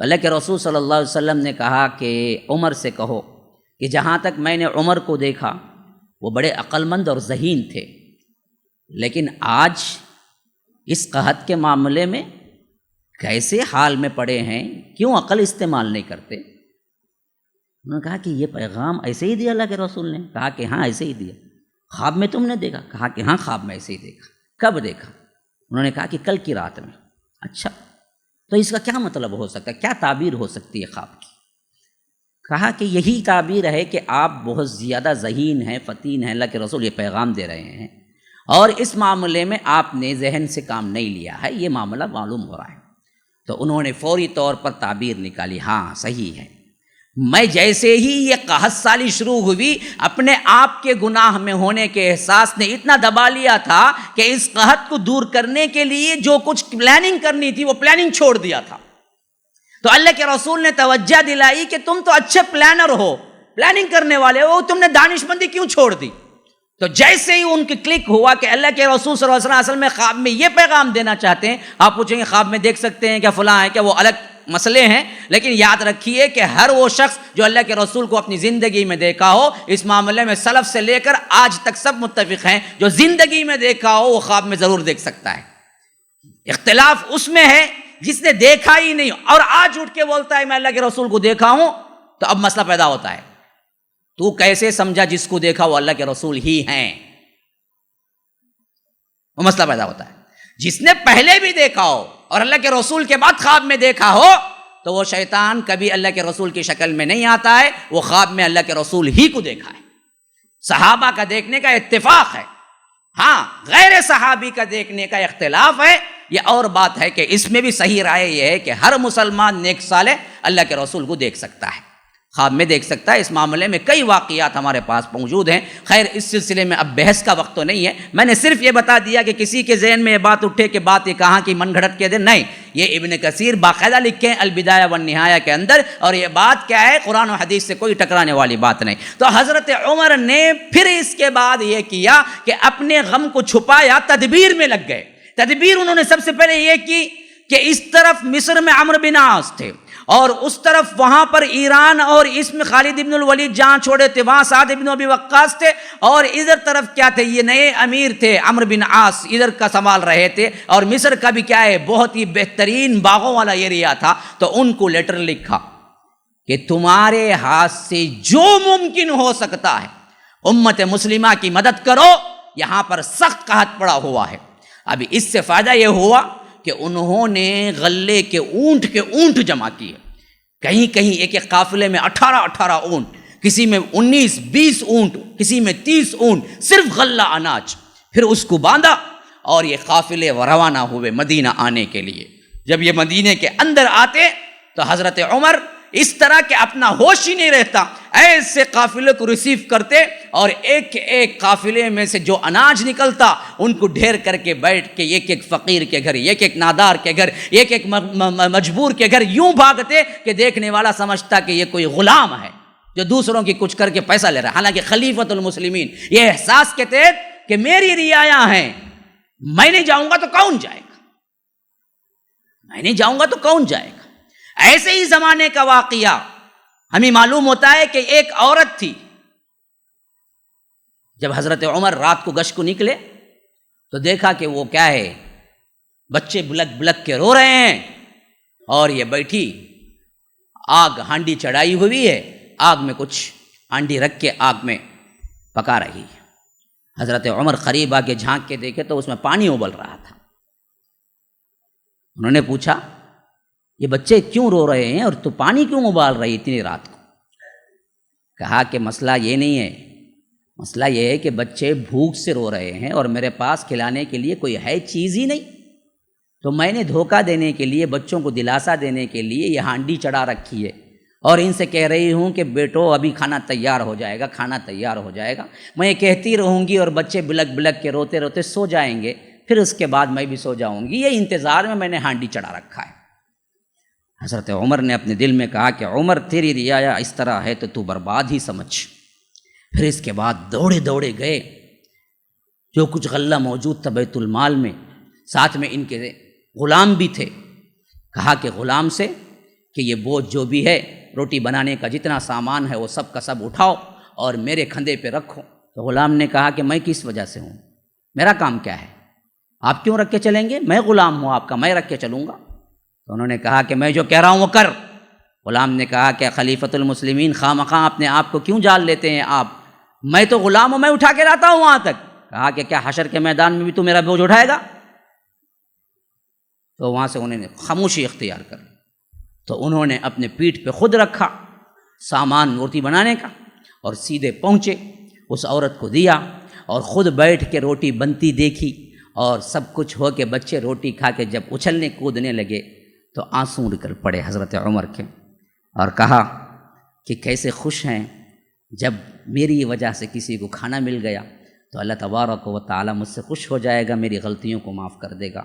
تو اللہ کے رسول صلی اللہ علیہ وسلم نے کہا کہ عمر سے کہو کہ جہاں تک میں نے عمر کو دیکھا وہ بڑے عقل مند اور ذہین تھے، لیکن آج اس قحط کے معاملے میں کیسے حال میں پڑے ہیں، کیوں عقل استعمال نہیں کرتے؟ انہوں نے کہا کہ یہ پیغام ایسے ہی دیا اللہ کے رسول نے؟ کہا کہ ہاں ایسے ہی دیا۔ خواب میں تم نے دیکھا؟ کہا کہ ہاں خواب میں ایسے ہی دیکھا۔ کب دیکھا؟ انہوں نے کہا کہ کل کی رات میں۔ اچھا، تو اس کا کیا مطلب ہو سکتا ہے، کیا تعبیر ہو سکتی ہے خواب کی؟ کہا کہ یہی تعبیر ہے کہ آپ بہت زیادہ ذہین ہیں، فطین ہیں، اللہ کے رسول یہ پیغام دے رہے ہیں، اور اس معاملے میں آپ نے ذہن سے کام نہیں لیا ہے، یہ معاملہ معلوم ہو رہا ہے۔ تو انہوں نے فوری طور پر تعبیر نکالی، ہاں صحیح ہے، میں جیسے ہی یہ قحط سالی شروع ہوئی اپنے آپ کے گناہ میں ہونے کے احساس نے اتنا دبا لیا تھا کہ اس قحط کو دور کرنے کے لیے جو کچھ پلاننگ کرنی تھی وہ پلاننگ چھوڑ دیا تھا۔ تو اللہ کے رسول نے توجہ دلائی کہ تم تو اچھے پلانر ہو، پلاننگ کرنے والے ہو، تم نے دانش مندی کیوں چھوڑ دی؟ تو جیسے ہی ان کی کلک ہوا کہ اللہ کے رسول صلی اللہ علیہ وسلم اصل میں خواب میں یہ پیغام دینا چاہتے ہیں، آپ پوچھیں گے خواب میں دیکھ سکتے ہیں کیا فلاں ہے کیا، وہ الگ مسئلے ہیں، لیکن یاد رکھیے کہ ہر وہ شخص جو اللہ کے رسول کو اپنی زندگی میں دیکھا ہو، اس معاملے میں سلف سے لے کر آج تک سب متفق ہیں، جو زندگی میں دیکھا ہو وہ خواب میں ضرور دیکھ سکتا ہے۔ اختلاف اس میں ہے جس نے دیکھا ہی نہیں اور آج اٹھ کے بولتا ہے میں اللہ کے رسول کو دیکھا ہوں، تو اب مسئلہ پیدا ہوتا ہے، تو کیسے سمجھا جس کو دیکھا وہ اللہ کے رسول ہی ہیں؟ وہ مسئلہ پیدا ہوتا ہے۔ جس نے پہلے بھی دیکھا ہو اور اللہ کے رسول کے بعد خواب میں دیکھا ہو تو وہ شیطان کبھی اللہ کے رسول کی شکل میں نہیں آتا ہے، وہ خواب میں اللہ کے رسول ہی کو دیکھا ہے۔ صحابہ کا دیکھنے کا اتفاق ہے، ہاں غیر صحابی کا دیکھنے کا اختلاف ہے، یہ اور بات ہے کہ اس میں بھی صحیح رائے یہ ہے کہ ہر مسلمان نیک صالح اللہ کے رسول کو دیکھ سکتا ہے، خواب میں دیکھ سکتا ہے۔ اس معاملے میں کئی واقعات ہمارے پاس موجود ہیں، خیر اس سلسلے میں اب بحث کا وقت تو نہیں ہے، میں نے صرف یہ بتا دیا کہ کسی کے ذہن میں یہ بات اٹھے کہ بات یہ کہاں کی من گھڑت کے دے، نہیں، یہ ابن کثیر باقاعدہ لکھے ہیں البدایہ والنہایہ کے اندر، اور یہ بات کیا ہے قرآن و حدیث سے کوئی ٹکرانے والی بات نہیں۔ تو حضرت عمر نے پھر اس کے بعد یہ کیا کہ اپنے غم کو چھپایا، تدبیر میں لگ گئے۔ تدبیر انہوں نے سب سے پہلے یہ کی کہ اس طرف مصر میں عمرو بن عاص تھے، اور اس طرف وہاں پر ایران اور اس میں خالد ابن الولید جہاں چھوڑے تھے وہاں سعد ابن ابی وقاص تھے، اور ادھر طرف کیا تھے، یہ نئے امیر تھے عمرو بن عاص ادھر کا سنبھال رہے تھے، اور مصر کا بھی کیا ہے بہت ہی بہترین باغوں والا ایریا تھا۔ تو ان کو لیٹر لکھا کہ تمہارے ہاتھ سے جو ممکن ہو سکتا ہے امت مسلمہ کی مدد کرو، یہاں پر سخت قحط پڑا ہوا ہے۔ ابھی اس سے فائدہ یہ ہوا کہ انہوں نے غلے کے اونٹ جمع کیے، کہیں کہیں ایک ایک قافلے میں 18 اونٹ، کسی میں 19-20 اونٹ، کسی میں 30 اونٹ، صرف غلہ اناج، پھر اس کو باندھا اور یہ قافلے روانہ ہوئے مدینہ آنے کے لیے۔ جب یہ مدینے کے اندر آتے تو حضرت عمر اس طرح کہ اپنا ہوش ہی نہیں رہتا، ایسے قافلے کو ریسیو کرتے اور ایک ایک قافلے میں سے جو اناج نکلتا ان کو ڈھیر کر کے بیٹھ کے ایک ایک فقیر کے گھر، ایک ایک نادار کے گھر، ایک ایک مجبور کے گھر یوں بھاگتے کہ دیکھنے والا سمجھتا کہ یہ کوئی غلام ہے جو دوسروں کی کچھ کر کے پیسہ لے رہا ہے، حالانکہ خلیفۃ المسلمین یہ احساس کے تحت کہ میری رعایا ہیں، میں نہیں جاؤں گا تو کون جائے گا، میں نہیں جاؤں گا تو کون جائے گا۔ ایسے ہی زمانے کا واقعہ ہمیں معلوم ہوتا ہے کہ ایک عورت تھی، جب حضرت عمر رات کو گشت کو نکلے تو دیکھا کہ وہ کیا ہے، بچے بلک بلک کے رو رہے ہیں، اور یہ بیٹھی آگ ہانڈی چڑھائی ہوئی ہے، آگ میں کچھ ہانڈی رکھ کے آگ میں پکا رہی ہے۔ حضرت عمر قریب آ کے جھانک کے دیکھے تو اس میں پانی ابل رہا تھا۔ انہوں نے پوچھا یہ بچے کیوں رو رہے ہیں اور تو پانی کیوں ابال رہی اتنی رات کو؟ کہا کہ مسئلہ یہ نہیں ہے، مسئلہ یہ ہے کہ بچے بھوک سے رو رہے ہیں اور میرے پاس کھلانے کے لیے کوئی ہے چیز ہی نہیں، تو میں نے دھوکہ دینے کے لیے، بچوں کو دلاسا دینے کے لیے یہ ہانڈی چڑھا رکھی ہے، اور ان سے کہہ رہی ہوں کہ بیٹو ابھی کھانا تیار ہو جائے گا، کھانا تیار ہو جائے گا۔ میں یہ کہتی رہوں گی اور بچے بلک بلک کے روتے روتے سو جائیں گے، پھر اس کے بعد میں بھی سو جاؤں گی، یہ انتظار میں نے ہانڈی چڑھا رکھا ہے۔ حضرت عمر نے اپنے دل میں کہا کہ عمر تیری رعایا اس طرح ہے تو تو برباد ہی سمجھ۔ پھر اس کے بعد دوڑے دوڑے گئے، جو کچھ غلہ موجود تھا بیت المال میں، ساتھ میں ان کے غلام بھی تھے، کہا کہ غلام سے کہ یہ بوجھ جو بھی ہے روٹی بنانے کا جتنا سامان ہے وہ سب کا سب اٹھاؤ اور میرے کندھے پہ رکھو۔ تو غلام نے کہا کہ میں کس وجہ سے ہوں، میرا کام کیا ہے، آپ کیوں رکھ کے چلیں گے، میں غلام ہوں آپ کا، میں رکھ کے چلوں گا۔ تو انہوں نے کہا کہ میں جو کہہ رہا ہوں وہ کر۔ غلام نے کہا کہ خلیفۃ المسلمین خواہ مخواہ اپنے آپ کو کیوں جال لیتے ہیں آپ، میں تو غلام ہوں، میں اٹھا کے لاتا ہوں وہاں تک۔ کہا کہ کیا حشر کے میدان میں بھی تو میرا بوجھ اٹھائے گا؟ تو وہاں سے انہوں نے خاموشی اختیار کر، تو انہوں نے اپنے پیٹھ پہ خود رکھا سامان روٹی بنانے کا اور سیدھے پہنچے، اس عورت کو دیا اور خود بیٹھ کے روٹی بنتی دیکھی، اور سب کچھ ہو کے بچے روٹی کھا کے جب اچھلنے کودنے لگے تو آنسو نکل پڑے حضرت عمر کے، اور کہا کہ کیسے خوش ہیں، جب میری وجہ سے کسی کو کھانا مل گیا تو اللہ تبارک و تعالی مجھ سے خوش ہو جائے گا، میری غلطیوں کو معاف کر دے گا۔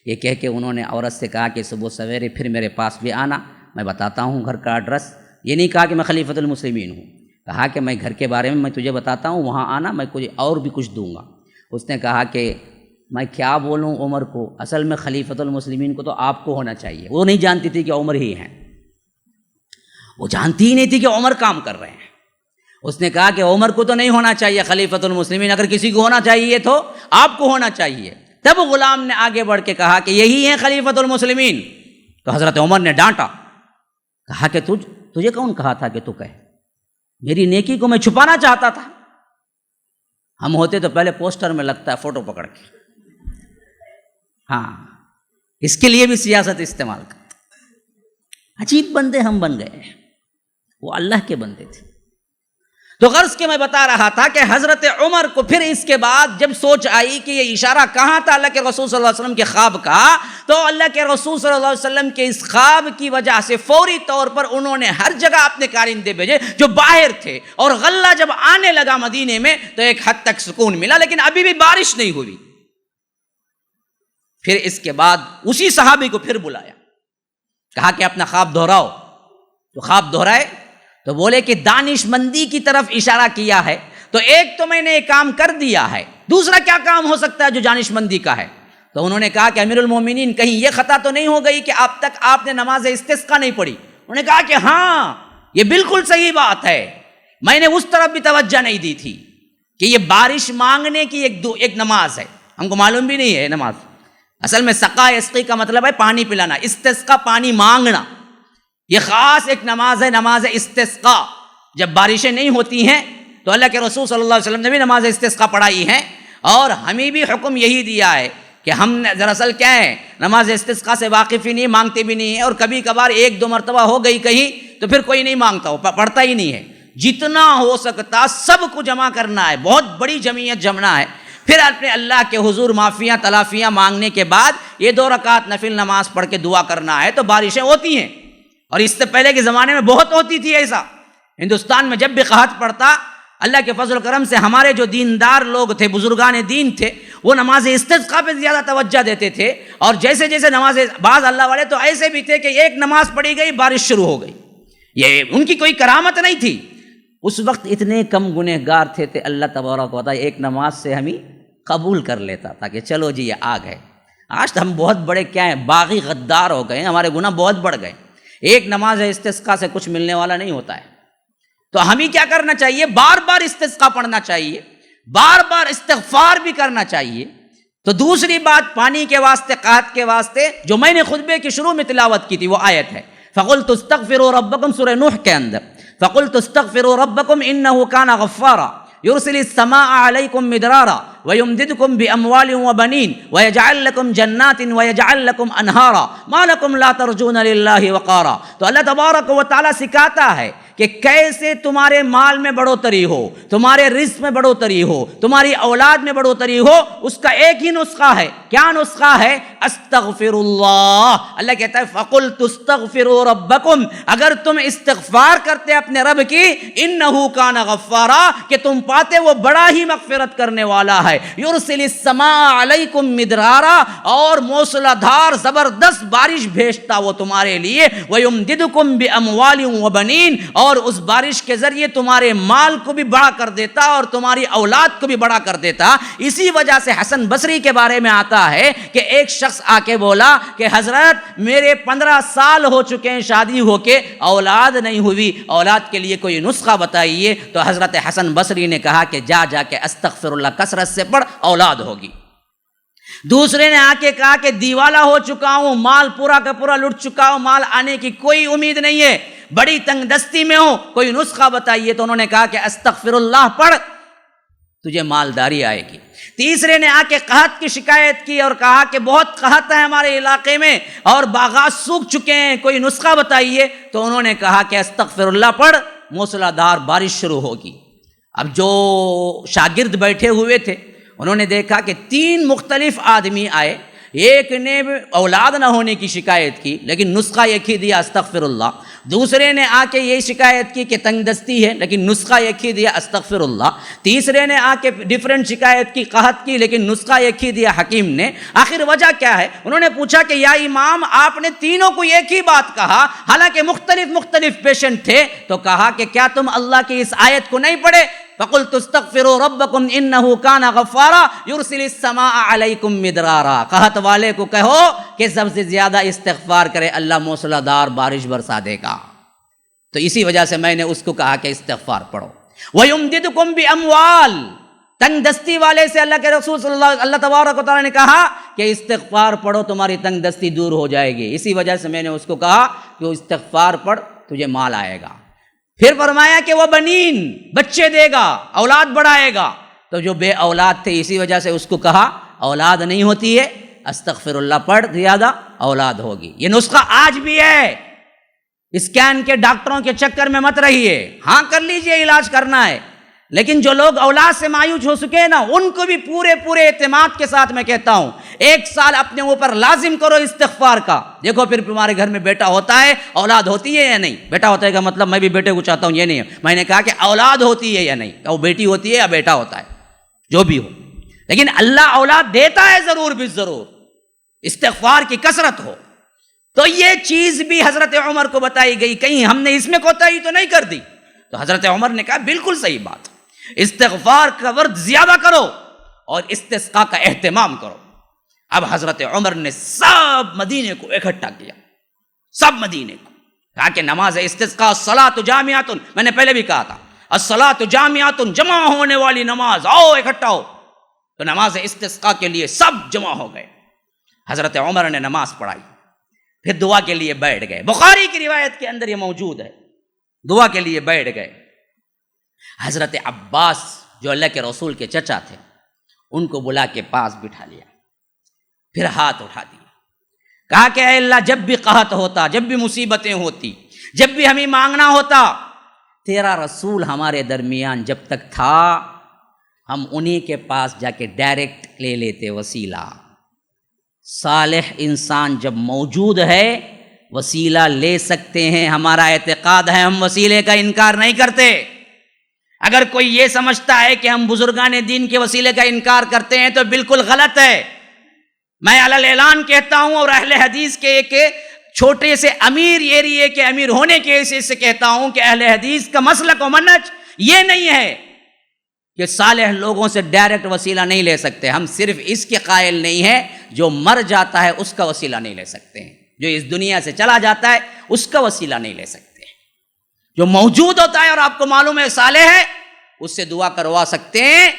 یہ کہہ کے انہوں نے عورت سے کہا کہ صبح سویرے پھر میرے پاس بھی آنا، میں بتاتا ہوں گھر کا ایڈریس۔ یہ نہیں کہا کہ میں خلیفۃ المسلمین ہوں، کہا کہ میں گھر کے بارے میں تجھے بتاتا ہوں، وہاں آنا، میں کچھ اور بھی کچھ دوں گا۔ اس نے کہا کہ میں کیا بولوں عمر کو، اصل میں خلیفۃ المسلمین کو تو آپ کو ہونا چاہیے۔ وہ نہیں جانتی تھی کہ عمر ہی ہیں، وہ جانتی ہی نہیں تھی کہ عمر کام کر رہے ہیں۔ اس نے کہا کہ عمر کو تو نہیں ہونا چاہیے خلیفۃ المسلمین، اگر کسی کو ہونا چاہیے تو آپ کو ہونا چاہیے۔ تب غلام نے آگے بڑھ کے کہا کہ یہی ہیں خلیفۃ المسلمین۔ تو حضرت عمر نے ڈانٹا، کہا کہ تجھے کون کہا تھا کہ تو کہے، میری نیکی کو میں چھپانا چاہتا تھا، ہم ہوتے تو پہلے پوسٹر میں لگتا ہے فوٹو پکڑ کے، ہاں اس کے لیے بھی سیاست استعمال کرتے۔ عجیب بندے ہم بن گئے ہیں، وہ اللہ کے بندے تھے۔ تو غرض کے میں بتا رہا تھا کہ حضرت عمر کو پھر اس کے بعد جب سوچ آئی کہ یہ اشارہ کہاں تھا اللہ کے رسول صلی اللہ علیہ وسلم کے خواب کا، تو اللہ کے رسول صلی اللہ علیہ وسلم کے اس خواب کی وجہ سے فوری طور پر انہوں نے ہر جگہ اپنے کارندے بھیجے جو باہر تھے، اور غلہ جب آنے لگا مدینے میں تو ایک حد تک سکون ملا، لیکن ابھی بھی بارش نہیں ہوئی۔ پھر اس کے بعد اسی صحابی کو پھر بلایا، کہا کہ اپنا خواب دہراؤ۔ تو خواب دہرائے تو بولے کہ دانش مندی کی طرف اشارہ کیا ہے، تو ایک تو میں نے ایک کام کر دیا ہے، دوسرا کیا کام ہو سکتا ہے جو دانش مندی کا ہے؟ تو انہوں نے کہا کہ امیر المومنین کہیں یہ خطا تو نہیں ہو گئی کہ اب تک آپ نے نماز استسقاء نہیں پڑھی؟ انہوں نے کہا کہ ہاں یہ بالکل صحیح بات ہے، میں نے اس طرف بھی توجہ نہیں دی تھی کہ یہ بارش مانگنے کی ایک نماز ہے، ہم کو معلوم بھی نہیں ہے نماز۔ اصل میں سقا اسقی کا مطلب ہے پانی پلانا، استسقاء پانی مانگنا، یہ خاص ایک نماز ہے، نماز استسقاء۔ جب بارشیں نہیں ہوتی ہیں تو اللہ کے رسول صلی اللہ علیہ وسلم نے بھی نماز استسقاء پڑھائی ہے، اور ہمیں بھی حکم یہی دیا ہے کہ ہم دراصل کیا ہے، نماز استسقاء سے واقف ہی نہیں، مانگتے بھی نہیں ہیں، اور کبھی کبھار ایک دو مرتبہ ہو گئی کہیں تو پھر کوئی نہیں مانگتا ہو، پڑھتا ہی نہیں ہے۔ جتنا ہو سکتا سب کو جمع کرنا ہے، بہت بڑی جمعیت جمنا ہے، پھر اپنے اللہ کے حضور معافیاں تلافیاں مانگنے کے بعد یہ 2 رکعت نفل نماز پڑھ کے دعا کرنا ہے، تو بارشیں ہوتی ہیں۔ اور اس سے پہلے کے زمانے میں بہت ہوتی تھی ایسا، ہندوستان میں جب بھی قحط پڑتا، اللہ کے فضل و کرم سے ہمارے جو دیندار لوگ تھے، بزرگان دین تھے، وہ نماز استسقاء پہ زیادہ توجہ دیتے تھے، اور جیسے جیسے نماز، بعض اللہ والے تو ایسے بھی تھے کہ ایک نماز پڑھی گئی بارش شروع ہو گئی، یہ ان کی کوئی کرامت نہیں تھی۔ اس وقت اتنے کم گنہگار تھے کہ اللہ تبارک و تعالیٰ ایک نماز سے ہمیں قبول کر لیتا تھا کہ چلو جی یہ آ گئے۔ آج تو ہم بہت بڑے کیا ہیں، باغی غدار ہو گئے، ہمارے گناہ بہت بڑھ گئے، ایک نماز استسقاء سے کچھ ملنے والا نہیں ہوتا ہے۔ تو ہمیں کیا کرنا چاہیے؟ بار بار استسقاء پڑھنا چاہیے، بار بار استغفار بھی کرنا چاہیے۔ تو دوسری بات پانی کے واسطے، قحط کے واسطے، جو میں نے خطبے کی شروع میں تلاوت کی تھی وہ آیت ہے فَقُلْتُ اسْتَغْفِرُوا رَبَّكُمْ، سورہ نوح کے اندر، فَقُلْتُ اسْتَغْفِرُوا رَبَّكُمْ إِنَّهُ كَانَ غَفَّارًا يُرْسِلِ السَّمَاءَ عَلَيْكُمْ مِدْرَارًا وَيُمْدِدْكُمْ بِأَمْوَالٍ وَبَنِينَ وَيَجْعَلْ لَكُمْ جَنَّاتٍ وَيَجْعَلْ لَكُمْ أَنْهَارًا مَا لَكُمْ لَا تَرْجُونَ لِلَّهِ وَقَارًا۔ تو اللہ تبارک و تعالیٰ سکھاتا ہے کہ کیسے تمہارے مال میں بڑھوتری ہو، تمہارے رزق میں بڑھوتری ہو، تمہاری اولاد میں بڑھوتری ہو، اس کا ایک ہی نسخہ ہے۔ کیا نسخہ ہے؟ استغفر اللہ۔ اللہ کہتا ہے فَقُلْتُ اسْتَغْفِرُوا رَبَّكُمْ، اگر تم استغفار کرتے اپنے رب کی، إِنَّهُ كَانَ غَفَّارًا، کہ تم پاتے وہ بڑا ہی مغفرت کرنے والا ہے۔ يُرْسِلِ السَّمَاءَ عَلَيْكُمْ مِدْرَارًا، اور موسلا دھار زبردست بارش بھیجتا وہ تمہارے لیے، وَيُمْدِدْكُمْ بِأَمْوَالٍ وَبَنِينَ، اور اس بارش کے ذریعے تمہارے مال کو بھی بڑا کر دیتا اور تمہاری اولاد کو بھی بڑا کر دیتا۔ اسی وجہ سے حسن بصری کے بارے میں آتا ہے کہ ایک شخص آ کے بولا کہ حضرت میرے 15 سال ہو چکے ہیں شادی ہو کے، اولاد نہیں ہوئی، اولاد کے لیے کوئی نسخہ بتائیے۔ تو حضرت حسن بصری نے کہا کہ جا کے استغفر اللہ کثرت سے پڑھ، اولاد ہوگی۔ دوسرے نے آ کے کہا کہ دیوالا ہو چکا ہوں، مال پورا کا پورا لٹ چکا ہوں، مال آنے کی کوئی امید نہیں ہے، بڑی تنگ دستی میں ہوں، کوئی نسخہ بتائیے۔ تو انہوں نے کہا کہ استغفر اللہ پڑھ، تجھے مالداری آئے گی۔ تیسرے نے آ کے قحط کی شکایت کی اور کہا کہ بہت قحط ہے ہمارے علاقے میں اور باغات سوکھ چکے ہیں، کوئی نسخہ بتائیے۔ تو انہوں نے کہا کہ استغفر اللہ پڑھ، موسلا دھار بارش شروع ہوگی۔ اب جو شاگرد بیٹھے ہوئے تھے انہوں نے دیکھا کہ 3 مختلف آدمی آئے، ایک نے اولاد نہ ہونے کی شکایت کی لیکن نسخہ ایک ہی دیا استغفر اللہ، دوسرے نے آ کے یہ شکایت کی کہ تنگ دستی ہے لیکن نسخہ ایک ہی دیا استغفر اللہ، تیسرے نے آ کے ڈیفرنٹ شکایت کی، قحط کی، لیکن نسخہ ایک ہی دیا حکیم نے۔ آخر وجہ کیا ہے؟ انہوں نے پوچھا کہ یا امام آپ نے تینوں کو ایک ہی بات کہا حالانکہ مختلف پیشنٹ تھے، تو کہا کہ کیا تم اللہ کی اس آیت کو نہیں پڑھے؟ فَقُلْتُ اسْتَغْفِرُوا رَبَّكُمْ إِنَّهُ كَانَ غَفَّارًا يُرْسِلِ السَّمَاءَ عَلَيْكُمْ مِدْرَارًا۔ قحط والے کو کہو کہ سب سے زیادہ استغفار کرے، اللہ موسلا دھار بارش برسا دے گا۔ تو اسی وجہ سے میں نے اس کو کہا کہ استغفار پڑھو۔ وَيُمْدِدُكُمْ بِأَمْوَالٍ، تنگ دستی والے سے اللہ کے رسول صلی اللہ تبارک و تعالیٰ نے کہا کہ استغفار پڑھو، تمہاری تنگ دستی دور ہو جائے گی۔ اسی وجہ سے میں نے اس کو کہا کہ وہ استغفار پڑھ، تجھے مال آئے گا۔ پھر فرمایا کہ وہ بنین، بچے دے گا، اولاد بڑھائے گا۔ تو جو بے اولاد تھے اسی وجہ سے اس کو کہا اولاد نہیں ہوتی ہے، استغفر اللہ پڑھ، زیادہ اولاد ہوگی۔ یہ نسخہ آج بھی ہے، اسکین کے ڈاکٹروں کے چکر میں مت رہیے، ہاں کر لیجئے، علاج کرنا ہے، لیکن جو لوگ اولاد سے مایوس ہو چکے ہیں نا، ان کو بھی پورے اعتماد کے ساتھ میں کہتا ہوں 1 سال اپنے اوپر لازم کرو استغفار کا۔ دیکھو پھر تمہارے گھر میں بیٹا ہوتا ہے، اولاد ہوتی ہے یا نہیں؟ بیٹا ہوتا ہے کا مطلب میں بھی بیٹے کو چاہتا ہوں یہ نہیں ہے، میں نے کہا کہ اولاد ہوتی ہے یا نہیں، وہ بیٹی ہوتی ہے یا بیٹا ہوتا ہے، جو بھی ہو، لیکن اللہ اولاد دیتا ہے ضرور بھی ضرور، استغفار کی کثرت ہو۔ تو یہ چیز بھی حضرت عمر کو بتائی گئی، کہیں ہم نے اس میں کوتاہی تو نہیں کر دی؟ تو حضرت عمر نے کہا بالکل صحیح بات، استغفار کا ورد زیادہ کرو اور استسقاء کا اہتمام کرو۔ اب حضرت عمر نے سب مدینے کو اکٹھا کیا، سب مدینے کو کہا کہ نماز استسقاء الصلاۃ جامعۃ، میں نے پہلے بھی کہا تھا الصلاۃ جامعۃ، جمع ہونے والی نماز، آؤ اکٹھا ہو۔ تو نماز استسقاء کے لیے سب جمع ہو گئے، حضرت عمر نے نماز پڑھائی، پھر دعا کے لیے بیٹھ گئے۔ بخاری کی روایت کے اندر یہ موجود ہے، دعا کے لیے بیٹھ گئے۔ حضرت عباس جو اللہ کے رسول کے چچا تھے ان کو بلا کے پاس بٹھا لیا، پھر ہاتھ اٹھا دیا، کہا کہ اے اللہ جب بھی قحط ہوتا، جب بھی مصیبتیں ہوتی، جب بھی ہمیں مانگنا ہوتا، تیرا رسول ہمارے درمیان جب تک تھا ہم انہی کے پاس جا کے ڈائریکٹ لے لیتے وسیلہ۔ صالح انسان جب موجود ہے وسیلہ لے سکتے ہیں، ہمارا اعتقاد ہے، ہم وسیلے کا انکار نہیں کرتے۔ اگر کوئی یہ سمجھتا ہے کہ ہم بزرگان دین کے وسیلے کا انکار کرتے ہیں تو بالکل غلط ہے۔ میں علی اعلان کہتا ہوں اور اہل حدیث کے ایک چھوٹے سے امیر ایریے کے امیر ہونے کے حیثیت سے کہتا ہوں کہ اہل حدیث کا مسلک و منہج یہ نہیں ہے کہ صالح لوگوں سے ڈائریکٹ وسیلہ نہیں لے سکتے۔ ہم صرف اس کے قائل نہیں ہیں جو مر جاتا ہے اس کا وسیلہ نہیں لے سکتے ہیں، جو اس دنیا سے چلا جاتا ہے اس کا وسیلہ نہیں لے سکتے، جو موجود ہوتا ہے اور آپ کو معلوم ہے صالح ہے اس سے دعا کروا سکتے ہیں۔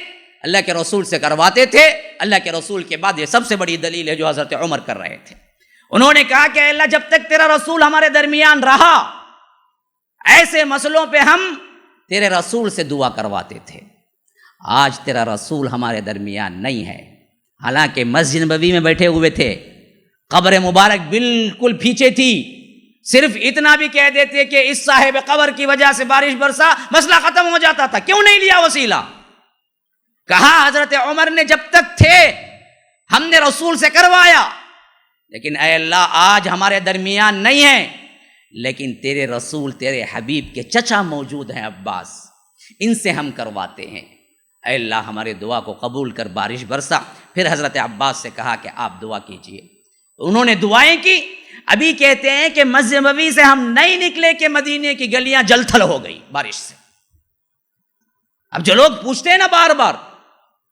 اللہ کے رسول سے کرواتے تھے، اللہ کے رسول کے بعد یہ سب سے بڑی دلیل ہے جو حضرت عمر کر رہے تھے۔ انہوں نے کہا کہ اللہ جب تک تیرا رسول ہمارے درمیان رہا ایسے مسئلوں پہ ہم تیرے رسول سے دعا کرواتے تھے، آج تیرا رسول ہمارے درمیان نہیں ہے، حالانکہ مسجد نبوی میں بیٹھے ہوئے تھے، قبر مبارک بالکل پیچھے تھی، صرف اتنا بھی کہہ دیتے کہ اس صاحب قبر کی وجہ سے بارش برسا، مسئلہ ختم ہو جاتا تھا، کیوں نہیں لیا وسیلہ؟ کہا حضرت عمر نے جب تک تھے ہم نے رسول سے کروایا، لیکن اے اللہ آج ہمارے درمیان نہیں ہے، لیکن تیرے رسول تیرے حبیب کے چچا موجود ہیں عباس، ان سے ہم کرواتے ہیں، اے اللہ ہمارے دعا کو قبول کر بارش برسا۔ پھر حضرت عباس سے کہا کہ آپ دعا کیجئے، انہوں نے دعائیں کی، ابھی کہتے ہیں کہ مسجد نبوی سے ہم نہیں نکلے کہ مدینے کی گلیاں جل تھل ہو گئی بارش سے. اب جو لوگ پوچھتے ہیں نا بار بار،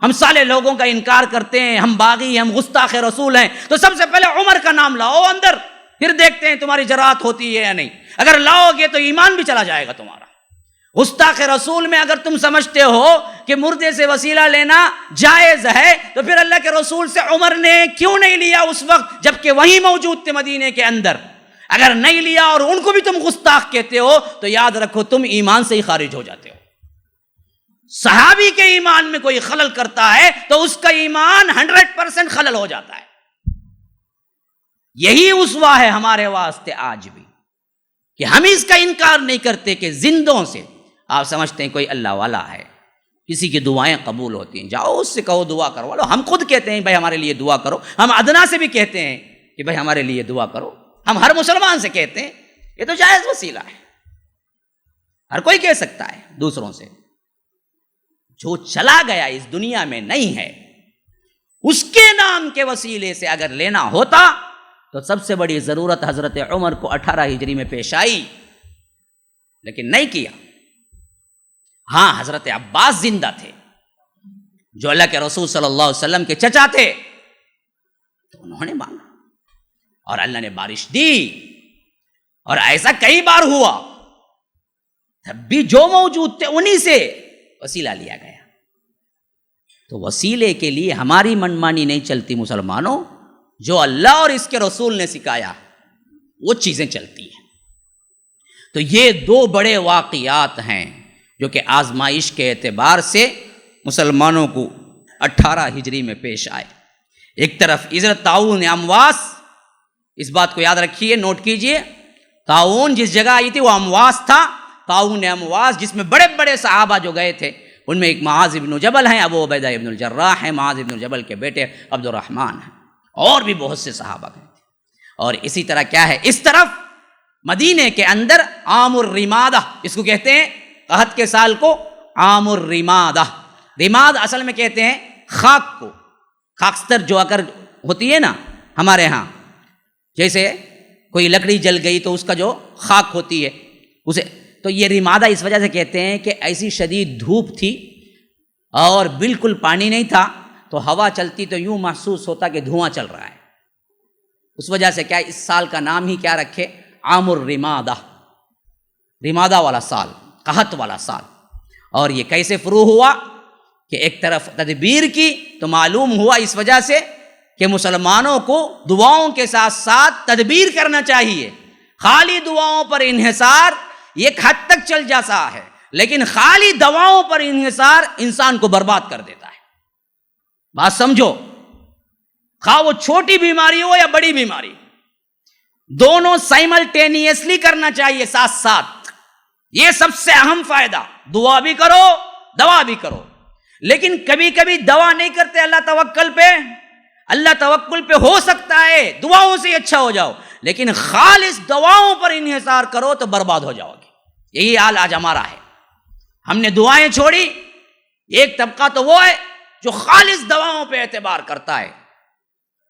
ہم سالے لوگوں کا انکار کرتے ہیں، ہم باغی، ہم گستاخ رسول ہیں، تو سب سے پہلے عمر کا نام لاؤ اندر، پھر دیکھتے ہیں تمہاری جرات ہوتی ہے یا نہیں. اگر لاؤ گے تو ایمان بھی چلا جائے گا تمہارا. گستاخ رسول میں اگر تم سمجھتے ہو کہ مردے سے وسیلہ لینا جائز ہے، تو پھر اللہ کے رسول سے عمر نے کیوں نہیں لیا اس وقت جبکہ وہی موجود تھے مدینے کے اندر؟ اگر نہیں لیا اور ان کو بھی تم گستاخ کہتے ہو تو یاد رکھو تم ایمان سے ہی خارج ہو جاتے ہو. صحابی کے ایمان میں کوئی خلل کرتا ہے تو اس کا ایمان 100% خلل ہو جاتا ہے. یہی اسوہ ہے ہمارے واسطے آج بھی کہ ہم اس کا انکار نہیں کرتے کہ زندوں سے آپ سمجھتے ہیں کوئی اللہ والا ہے، کسی کی دعائیں قبول ہوتی ہیں، جاؤ اس سے کہو دعا کرو. ہم خود کہتے ہیں بھائی ہمارے لیے دعا کرو، ہم ادنا سے بھی کہتے ہیں کہ بھائی ہمارے لیے دعا کرو، ہم ہر مسلمان سے کہتے ہیں، یہ تو جائز وسیلہ ہے، ہر کوئی کہہ سکتا ہے دوسروں سے. جو چلا گیا اس دنیا میں نہیں ہے اس کے نام کے وسیلے سے اگر لینا ہوتا تو سب سے بڑی ضرورت حضرت عمر کو 18 ہجری میں پیش آئی، لیکن نہیں کیا. ہاں حضرت عباس زندہ تھے جو اللہ کے رسول صلی اللہ علیہ وسلم کے چچا تھے، تو انہوں نے مانگا اور اللہ نے بارش دی، اور ایسا کئی بار ہوا. تب بھی جو موجود تھے انہی سے وسیلہ لیا گیا. تو وسیلے کے لیے ہماری منمانی نہیں چلتی مسلمانوں، جو اللہ اور اس کے رسول نے سکھایا وہ چیزیں چلتی ہیں. تو یہ دو بڑے واقعات ہیں جو کہ آزمائش کے اعتبار سے مسلمانوں کو 18 ہجری میں پیش آئے. ایک طرف ادھر طاعون امواس، اس بات کو یاد رکھیے، نوٹ کیجئے، طاعون جس جگہ آئی تھی وہ امواس تھا. طاعون امواس جس میں بڑے بڑے صحابہ جو گئے تھے، ان میں ایک معاذ ابن جبل ہیں، ابو عبیدہ ابن الجراح ہیں، معاذ ابن جبل کے بیٹے عبد الرحمن ہیں، اور بھی بہت سے صحابہ گئے تھے. اور اسی طرح کیا ہے، اس طرف مدینے کے اندر عام الرمادہ، اس کو کہتے ہیں قحط کے سال کو عام الرمادہ. رماد اصل میں کہتے ہیں خاک کو، خاکستر جو اگر ہوتی ہے نا ہمارے ہاں، جیسے کوئی لکڑی جل گئی تو اس کا جو خاک ہوتی ہے اسے، تو یہ رمادہ اس وجہ سے کہتے ہیں کہ ایسی شدید دھوپ تھی اور بالکل پانی نہیں تھا، تو ہوا چلتی تو یوں محسوس ہوتا کہ دھواں چل رہا ہے. اس وجہ سے کیا اس سال کا نام ہی کیا رکھے، عام الرمادہ، رمادہ والا سال، قحط والا سال. اور یہ کیسے فروع ہوا کہ ایک طرف تدبیر کی تو معلوم ہوا اس وجہ سے کہ مسلمانوں کو دعاؤں کے ساتھ ساتھ تدبیر کرنا چاہیے. خالی دعاؤں پر انحصار ایک حد تک چل جاتا ہے، لیکن خالی دواؤں پر انحصار انسان کو برباد کر دیتا ہے. بات سمجھو، خواہ وہ چھوٹی بیماری ہو یا بڑی بیماری، دونوں سائملٹینیسلی کرنا چاہیے ساتھ ساتھ. یہ سب سے اہم فائدہ، دعا بھی کرو دوا بھی کرو. لیکن کبھی کبھی دوا نہیں کرتے اللہ توکل پہ ہو سکتا ہے دعاؤں سے اچھا ہو جاؤ، لیکن خالص دواؤں پر انحصار کرو تو برباد ہو جاؤ گے. یہی حال آج ہمارا ہے. ہم نے دعائیں چھوڑی. ایک طبقہ تو وہ ہے جو خالص دواؤں پہ اعتبار کرتا ہے،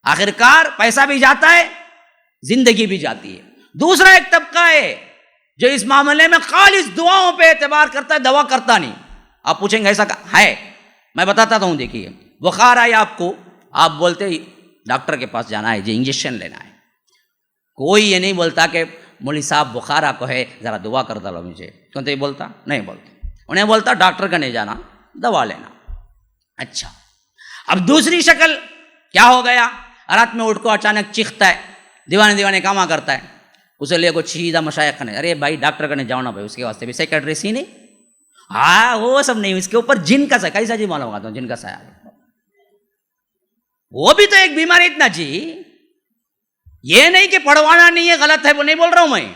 آخرکار پیسہ بھی جاتا ہے، زندگی بھی جاتی ہے. دوسرا ایک طبقہ ہے جو اس معاملے میں خالص دعاؤں پہ اعتبار کرتا ہے، دوا کرتا نہیں. آپ پوچھیں گے ایسا ہے؟ میں بتاتا ہوں. دیکھیے، بخار آیا آپ کو، آپ بولتے ڈاکٹر کے پاس جانا ہے جی، انجیکشن لینا ہے. کوئی یہ نہیں بولتا کہ مولوی صاحب بخار آپ کو ہے ذرا دعا کر دو مجھے، کیوں تو یہ بولتا نہیں بولتا. انہیں بولتا ڈاکٹر کا نہیں جانا، دوا لینا. اچھا، اب دوسری شکل کیا ہو گیا، رات میں اٹھ کو اچانک چیختا ہے، دیوانے کاما کرتا ہے، اسے لے کو سیدھا مشائخ نے، ارے بھائی ڈاکٹر کا نہیں جاؤ نا بھائی، اس کے واسطے بھی سیکٹریسی نہیں، ہاں وہ سب نہیں، اس کے اوپر جن کا سایہ، کیسا جی معلوم ہوگا جن کا سایہ، وہ بھی تو ایک بیماری اتنا جی. یہ نہیں کہ پڑھوانا نہیں ہے غلط ہے، وہ نہیں بول رہا ہوں میں،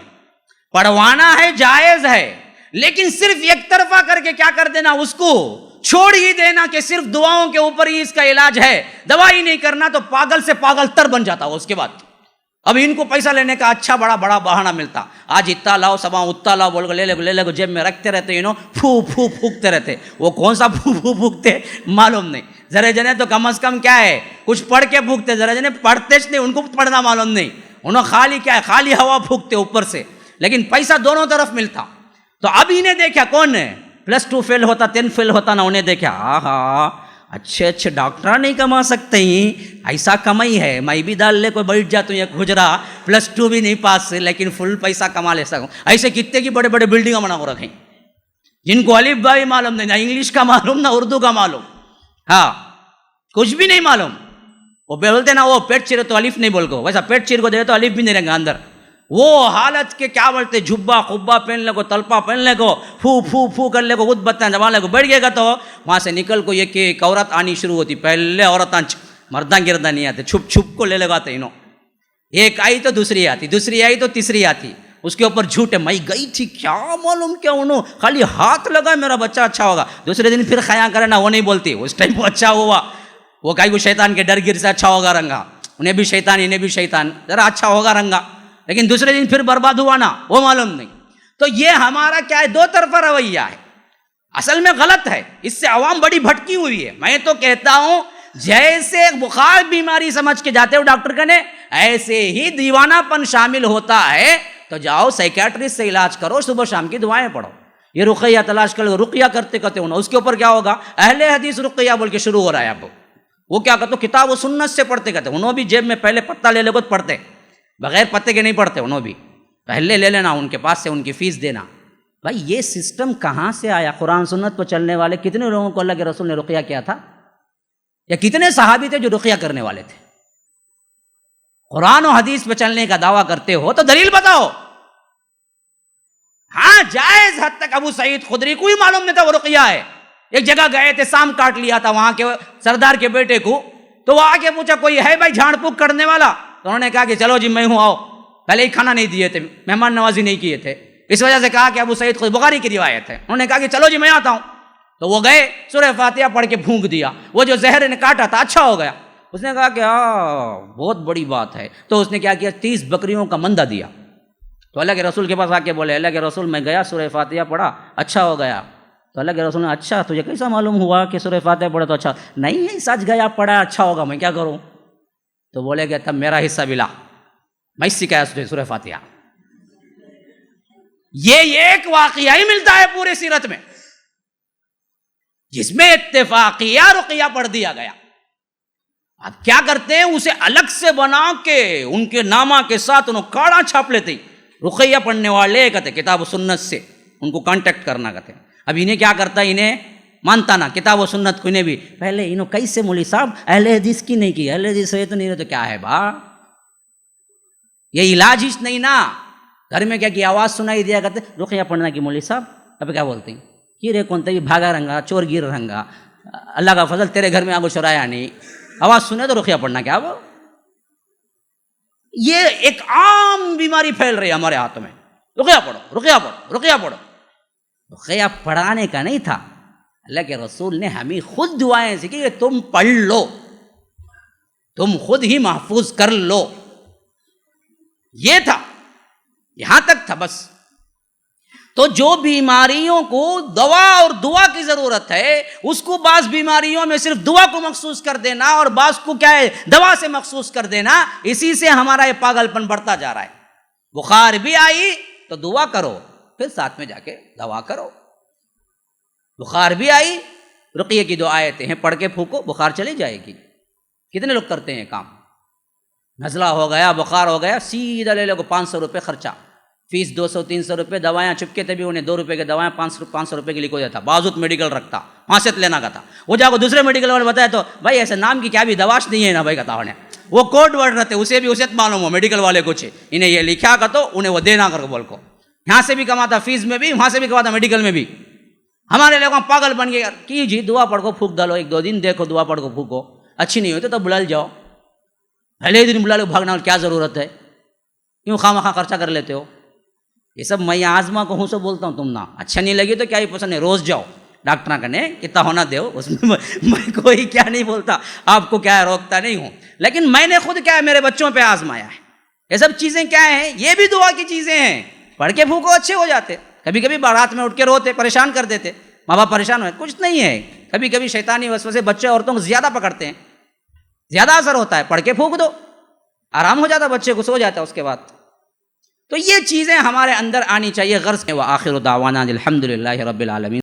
پڑھوانا ہے جائز ہے، لیکن صرف ایک طرفہ کر کے کیا کر دینا، اس کو چھوڑ ہی دینا کہ صرف دعاؤں کے اوپر ہی اس کا علاج ہے، دوا ہی نہیں کرنا تو پاگل سے پاگل تر بن جاتا ہو. اس کے بعد اب ان کو پیسہ لینے کا اچھا بڑا بہانہ ملتا، آج اتنا لاؤ سبا اتنا لاؤ بول لے لے جیب میں رکھتے رہتے، پھو پھونکتے رہتے. وہ کون سا پھو پھونکتے معلوم نہیں. ذرا جنے تو کم از کم کیا ہے، کچھ پڑھ کے پھونکتے، ذرا جنے پڑھتے نہیں، ان کو پڑھنا معلوم نہیں. انہوں خالی کیا ہے، خالی ہوا پھونکتے اوپر سے، لیکن پیسہ دونوں طرف ملتا. تو اب انہیں دیکھا کون ہے، +2 فیل ہوتا 10 فیل ہوتا نا، انہیں دیکھا آہا اچھے اچھے ڈاکٹر نہیں کما سکتے ہی، ایسا کمائی ہے، میں بھی ڈال لے کوئی بیٹھ جاتا ہوں ایک حجرا، +2 بھی نہیں پاس سے لیکن فل پیسہ کما لے سکوں. ایسے کتنے کی بڑے بڑے بلڈنگیں بنا کو رکھیں جن کو الف با بھی معلوم نہیں، نہ انگلش کا معلوم نہ اردو کا معلوم، ہاں کچھ بھی نہیں معلوم. وہ بولتے نا وہ پیٹ چیرے تو الف نہیں بول کو، ویسا پیٹ چیر کو دے تو الف بھی نہیں رہیں گا اندر. وہ حالت کے کیا بولتے، جھبا خبا پہن لے کو، تلپا پہن لے کو، پھو پھو پھو کر لے کو، خود بتائیں زبان لے کو بیٹھ گئے گا تو وہاں سے نکل کو یہ کہ ایک عورت آنی شروع ہوتی. پہلے عورتاں مرداں گرداں نہیں آتے، چھپ چھپ کو لے لگاتے انہوں. ایک آئی تو دوسری آتی، دوسری آئی تو تیسری آتی، اس کے اوپر جھوٹے میں گئی تھی کیا معلوم کیا، انہوں خالی ہاتھ لگا میرا بچہ اچھا ہوگا. دوسرے دن پھر خیال کرے نا، وہ نہیں بولتی، اس ٹائم وہ اچھا ہوا، وہ کہیں کو شیطان کے ڈر گر سے اچھا ہوگا رنگا، انہیں بھی شیطان انہیں بھی شیطان، ذرا اچھا ہوگا رنگا، لیکن دوسرے دن پھر برباد ہوا نا، وہ معلوم نہیں. تو یہ ہمارا کیا ہے، دو طرفہ رویہ ہے، اصل میں غلط ہے. اس سے عوام بڑی بھٹکی ہوئی ہے. میں تو کہتا ہوں جیسے بخار بیماری سمجھ کے جاتے ہو ڈاکٹر کنے، ایسے ہی دیوانہ پن شامل ہوتا ہے تو جاؤ سائیکیٹرسٹ سے علاج کرو، صبح شام کی دعائیں پڑھو. یہ رقیہ تلاش کر، رقیہ کرتے کرتے ہونا، اس کے اوپر کیا ہوگا، اہل حدیث رقیہ بول کے شروع ہو رہا ہے. اب وہ کیا کہتے، کتاب و سنت سے پڑھتے کہتے، انہوں بھی جیب میں پہلے پتہ لے لے کو پڑھتے، بغیر پتے کے نہیں پڑھتے، انہوں بھی پہلے لے لینا ان کے پاس سے، ان کی فیس دینا. بھائی یہ سسٹم کہاں سے آیا؟ قرآن سنت پر چلنے والے کتنے لوگوں کو اللہ کے رسول نے رقیہ کیا تھا، یا کتنے صحابی تھے جو رقیہ کرنے والے تھے؟ قرآن و حدیث پہ چلنے کا دعویٰ کرتے ہو تو دلیل بتاؤ. ہاں جائز حد تک ابو سعید خدری کو ہی معلوم نہیں تھا وہ رقیہ ہے. ایک جگہ گئے تھے، سام کاٹ لیا تھا وہاں کے سردار کے بیٹے کو، تو وہ آ کے پوچھا کوئی ہے بھائی جھاڑ پھونک کرنے والا؟ تو انہوں نے کہا کہ چلو جی میں ہوں، آؤ. پہلے ہی کھانا نہیں دیے تھے، مہمان نوازی نہیں کیے تھے، اس وجہ سے کہا کہ ابو سعید خود بخاری کی روایت ہے. انہوں نے کہا کہ چلو جی میں آتا ہوں. تو وہ گئے، سورہ فاتحہ پڑھ کے پھونک دیا، وہ جو زہر نے کاٹا تھا اچھا ہو گیا. اس نے کہا کہ ہاں بہت بڑی بات ہے. تو اس نے کیا کیا، 30 بکریوں کا مندہ دیا. تو اللہ کے رسول کے پاس آ کے بولے، اللہ کے رسول میں گیا سورہ فاتحہ پڑھا اچھا ہو گیا. تو اللہ کے رسول نے، اچھا تجھے کیسا معلوم ہوا کہ سورہ فاتحہ پڑھا تو اچھا؟ نہیں ہے، سچ گیا پڑھا اچھا ہوگا، میں کیا کروں؟ تو بولے کہ تب میرا حصہ ملا، میں سکھایا تجھے سورہ فاتحہ. یہ ایک واقعہ ہی ملتا ہے پورے سیرت میں جس میں اتفاقیہ رقیہ پڑھ دیا گیا. اب کیا کرتے ہیں، اسے الگ سے بنا کے ان کے نامہ کے ساتھ انہوں کاڑا چھاپ لیتے. رقیہ پڑھنے والے کہتے کتاب و سنت سے ان کو کانٹیکٹ کرنا کہتے. اب انہیں کیا کرتا ہے، انہیں مانتا نا کتاب و سنت کو. انہیں بھی پہلے انہوں کیسے مولوی صاحب اہل حدیث کی نہیں کی، اہل حدیث تو نہیں رہے تو کیا ہے با، یہ علاج ہی نہیں نا. گھر میں کیا کی آواز سنائی دیا کرتے رقیہ پڑھنا کی مولوی صاحب. اب کیا بولتے ہیں، کی رے کون تھی بھاگا رنگا چور گیر رنگا، اللہ کا فضل تیرے گھر میں آگو چورایا نہیں، آواز سنے تو رقیہ پڑھنا کیا؟ وہ یہ ایک عام بیماری پھیل رہی ہے ہمارے ہاتھوں میں. رقیہ پڑھو، رقیہ پڑھو، رقیہ پڑھو. رقیہ پڑھانے کا نہیں تھا، اللہ کے رسول نے ہمیں خود دعائیں سیکھی کہ تم پڑھ لو، تم خود ہی محفوظ کر لو. یہ تھا، یہاں تک تھا بس. تو جو بیماریوں کو دوا اور دعا کی ضرورت ہے، اس کو بعض بیماریوں میں صرف دعا کو مخصوص کر دینا اور بعض کو کیا ہے دوا سے مخصوص کر دینا، اسی سے ہمارا یہ پاگل پن بڑھتا جا رہا ہے. بخار بھی آئی تو دعا کرو، پھر ساتھ میں جا کے دوا کرو. بخار بھی آئی، رقیہ کی 2 آیتیں ہیں پڑھ کے پھونکو، بخار چلی جائے گی. کتنے لوگ کرتے ہیں کام؟ نزلہ ہو گیا، بخار ہو گیا، سیدھا لے لو 500 روپے خرچہ، فیس 200-300 روپے، دوائیں چپکے تھے بھی انہیں 2 روپے کے دوائیں 500 روپے کی لکھو دیتا. بازوت میڈیکل رکھتا، 500 لینا کا تھا. وہ جا کو دوسرے میڈیکل والے بتایا تو بھائی ایسے نام کی کیا بھی دواش نہیں ہے نا بھائی، کہتا انہیں وہ کوڈ ورڈ رہتے، اسے بھی اسے معلوم ہو میڈیکل والے کچھ انہیں یہ لکھا کا تو انہیں وہ دینا کر بول کو. یہاں سے بھی کماتا فیس میں بھی، وہاں سے بھی کماتا میڈیکل میں بھی. ہمارے لوگوں پاگل بن گئے کہ جی دعا پڑھ کو پھونک ڈالو، 1-2 دن دیکھو دعا پڑھ کو پھونکو، اچھی نہیں ہوتی تو بلا جاؤ. پہلے دن بلا لو، بھاگنا کیا ضرورت ہے، کیوں خواہ مخواہ خرچہ کر لیتے ہو؟ یہ سب میں آزما کو ہوں سے بولتا ہوں. تم نہ اچھا نہیں لگی تو کیا ہی پسند ہے، روز جاؤ ڈاکٹر کنے کتنا ہونا دو، اس میں میں کوئی کیا نہیں بولتا، آپ کو کیا ہے روکتا نہیں ہوں. لیکن میں نے خود کیا ہے میرے بچوں پہ آزمایا ہے. یہ سب چیزیں کیا ہیں، یہ بھی دعا کی چیزیں ہیں. پڑھ کے پھونکو اچھے ہو جاتے. کبھی کبھی رات میں اٹھ کے روتے، پریشان کر دیتے، ماں باپ پریشان ہوئے، کچھ نہیں ہے. کبھی کبھی شیطانی وسوسے بچے عورتوں کو زیادہ پکڑتے ہیں، زیادہ اثر ہوتا ہے، پڑھ کے پھونک دو. آرام ہو جاتا بچے کو، سو جاتا اس کے بعد. تو یہ چیزیں ہمارے اندر آنی چاہیے غرض. وآخر دعوانا الحمدللہ رب العالمین.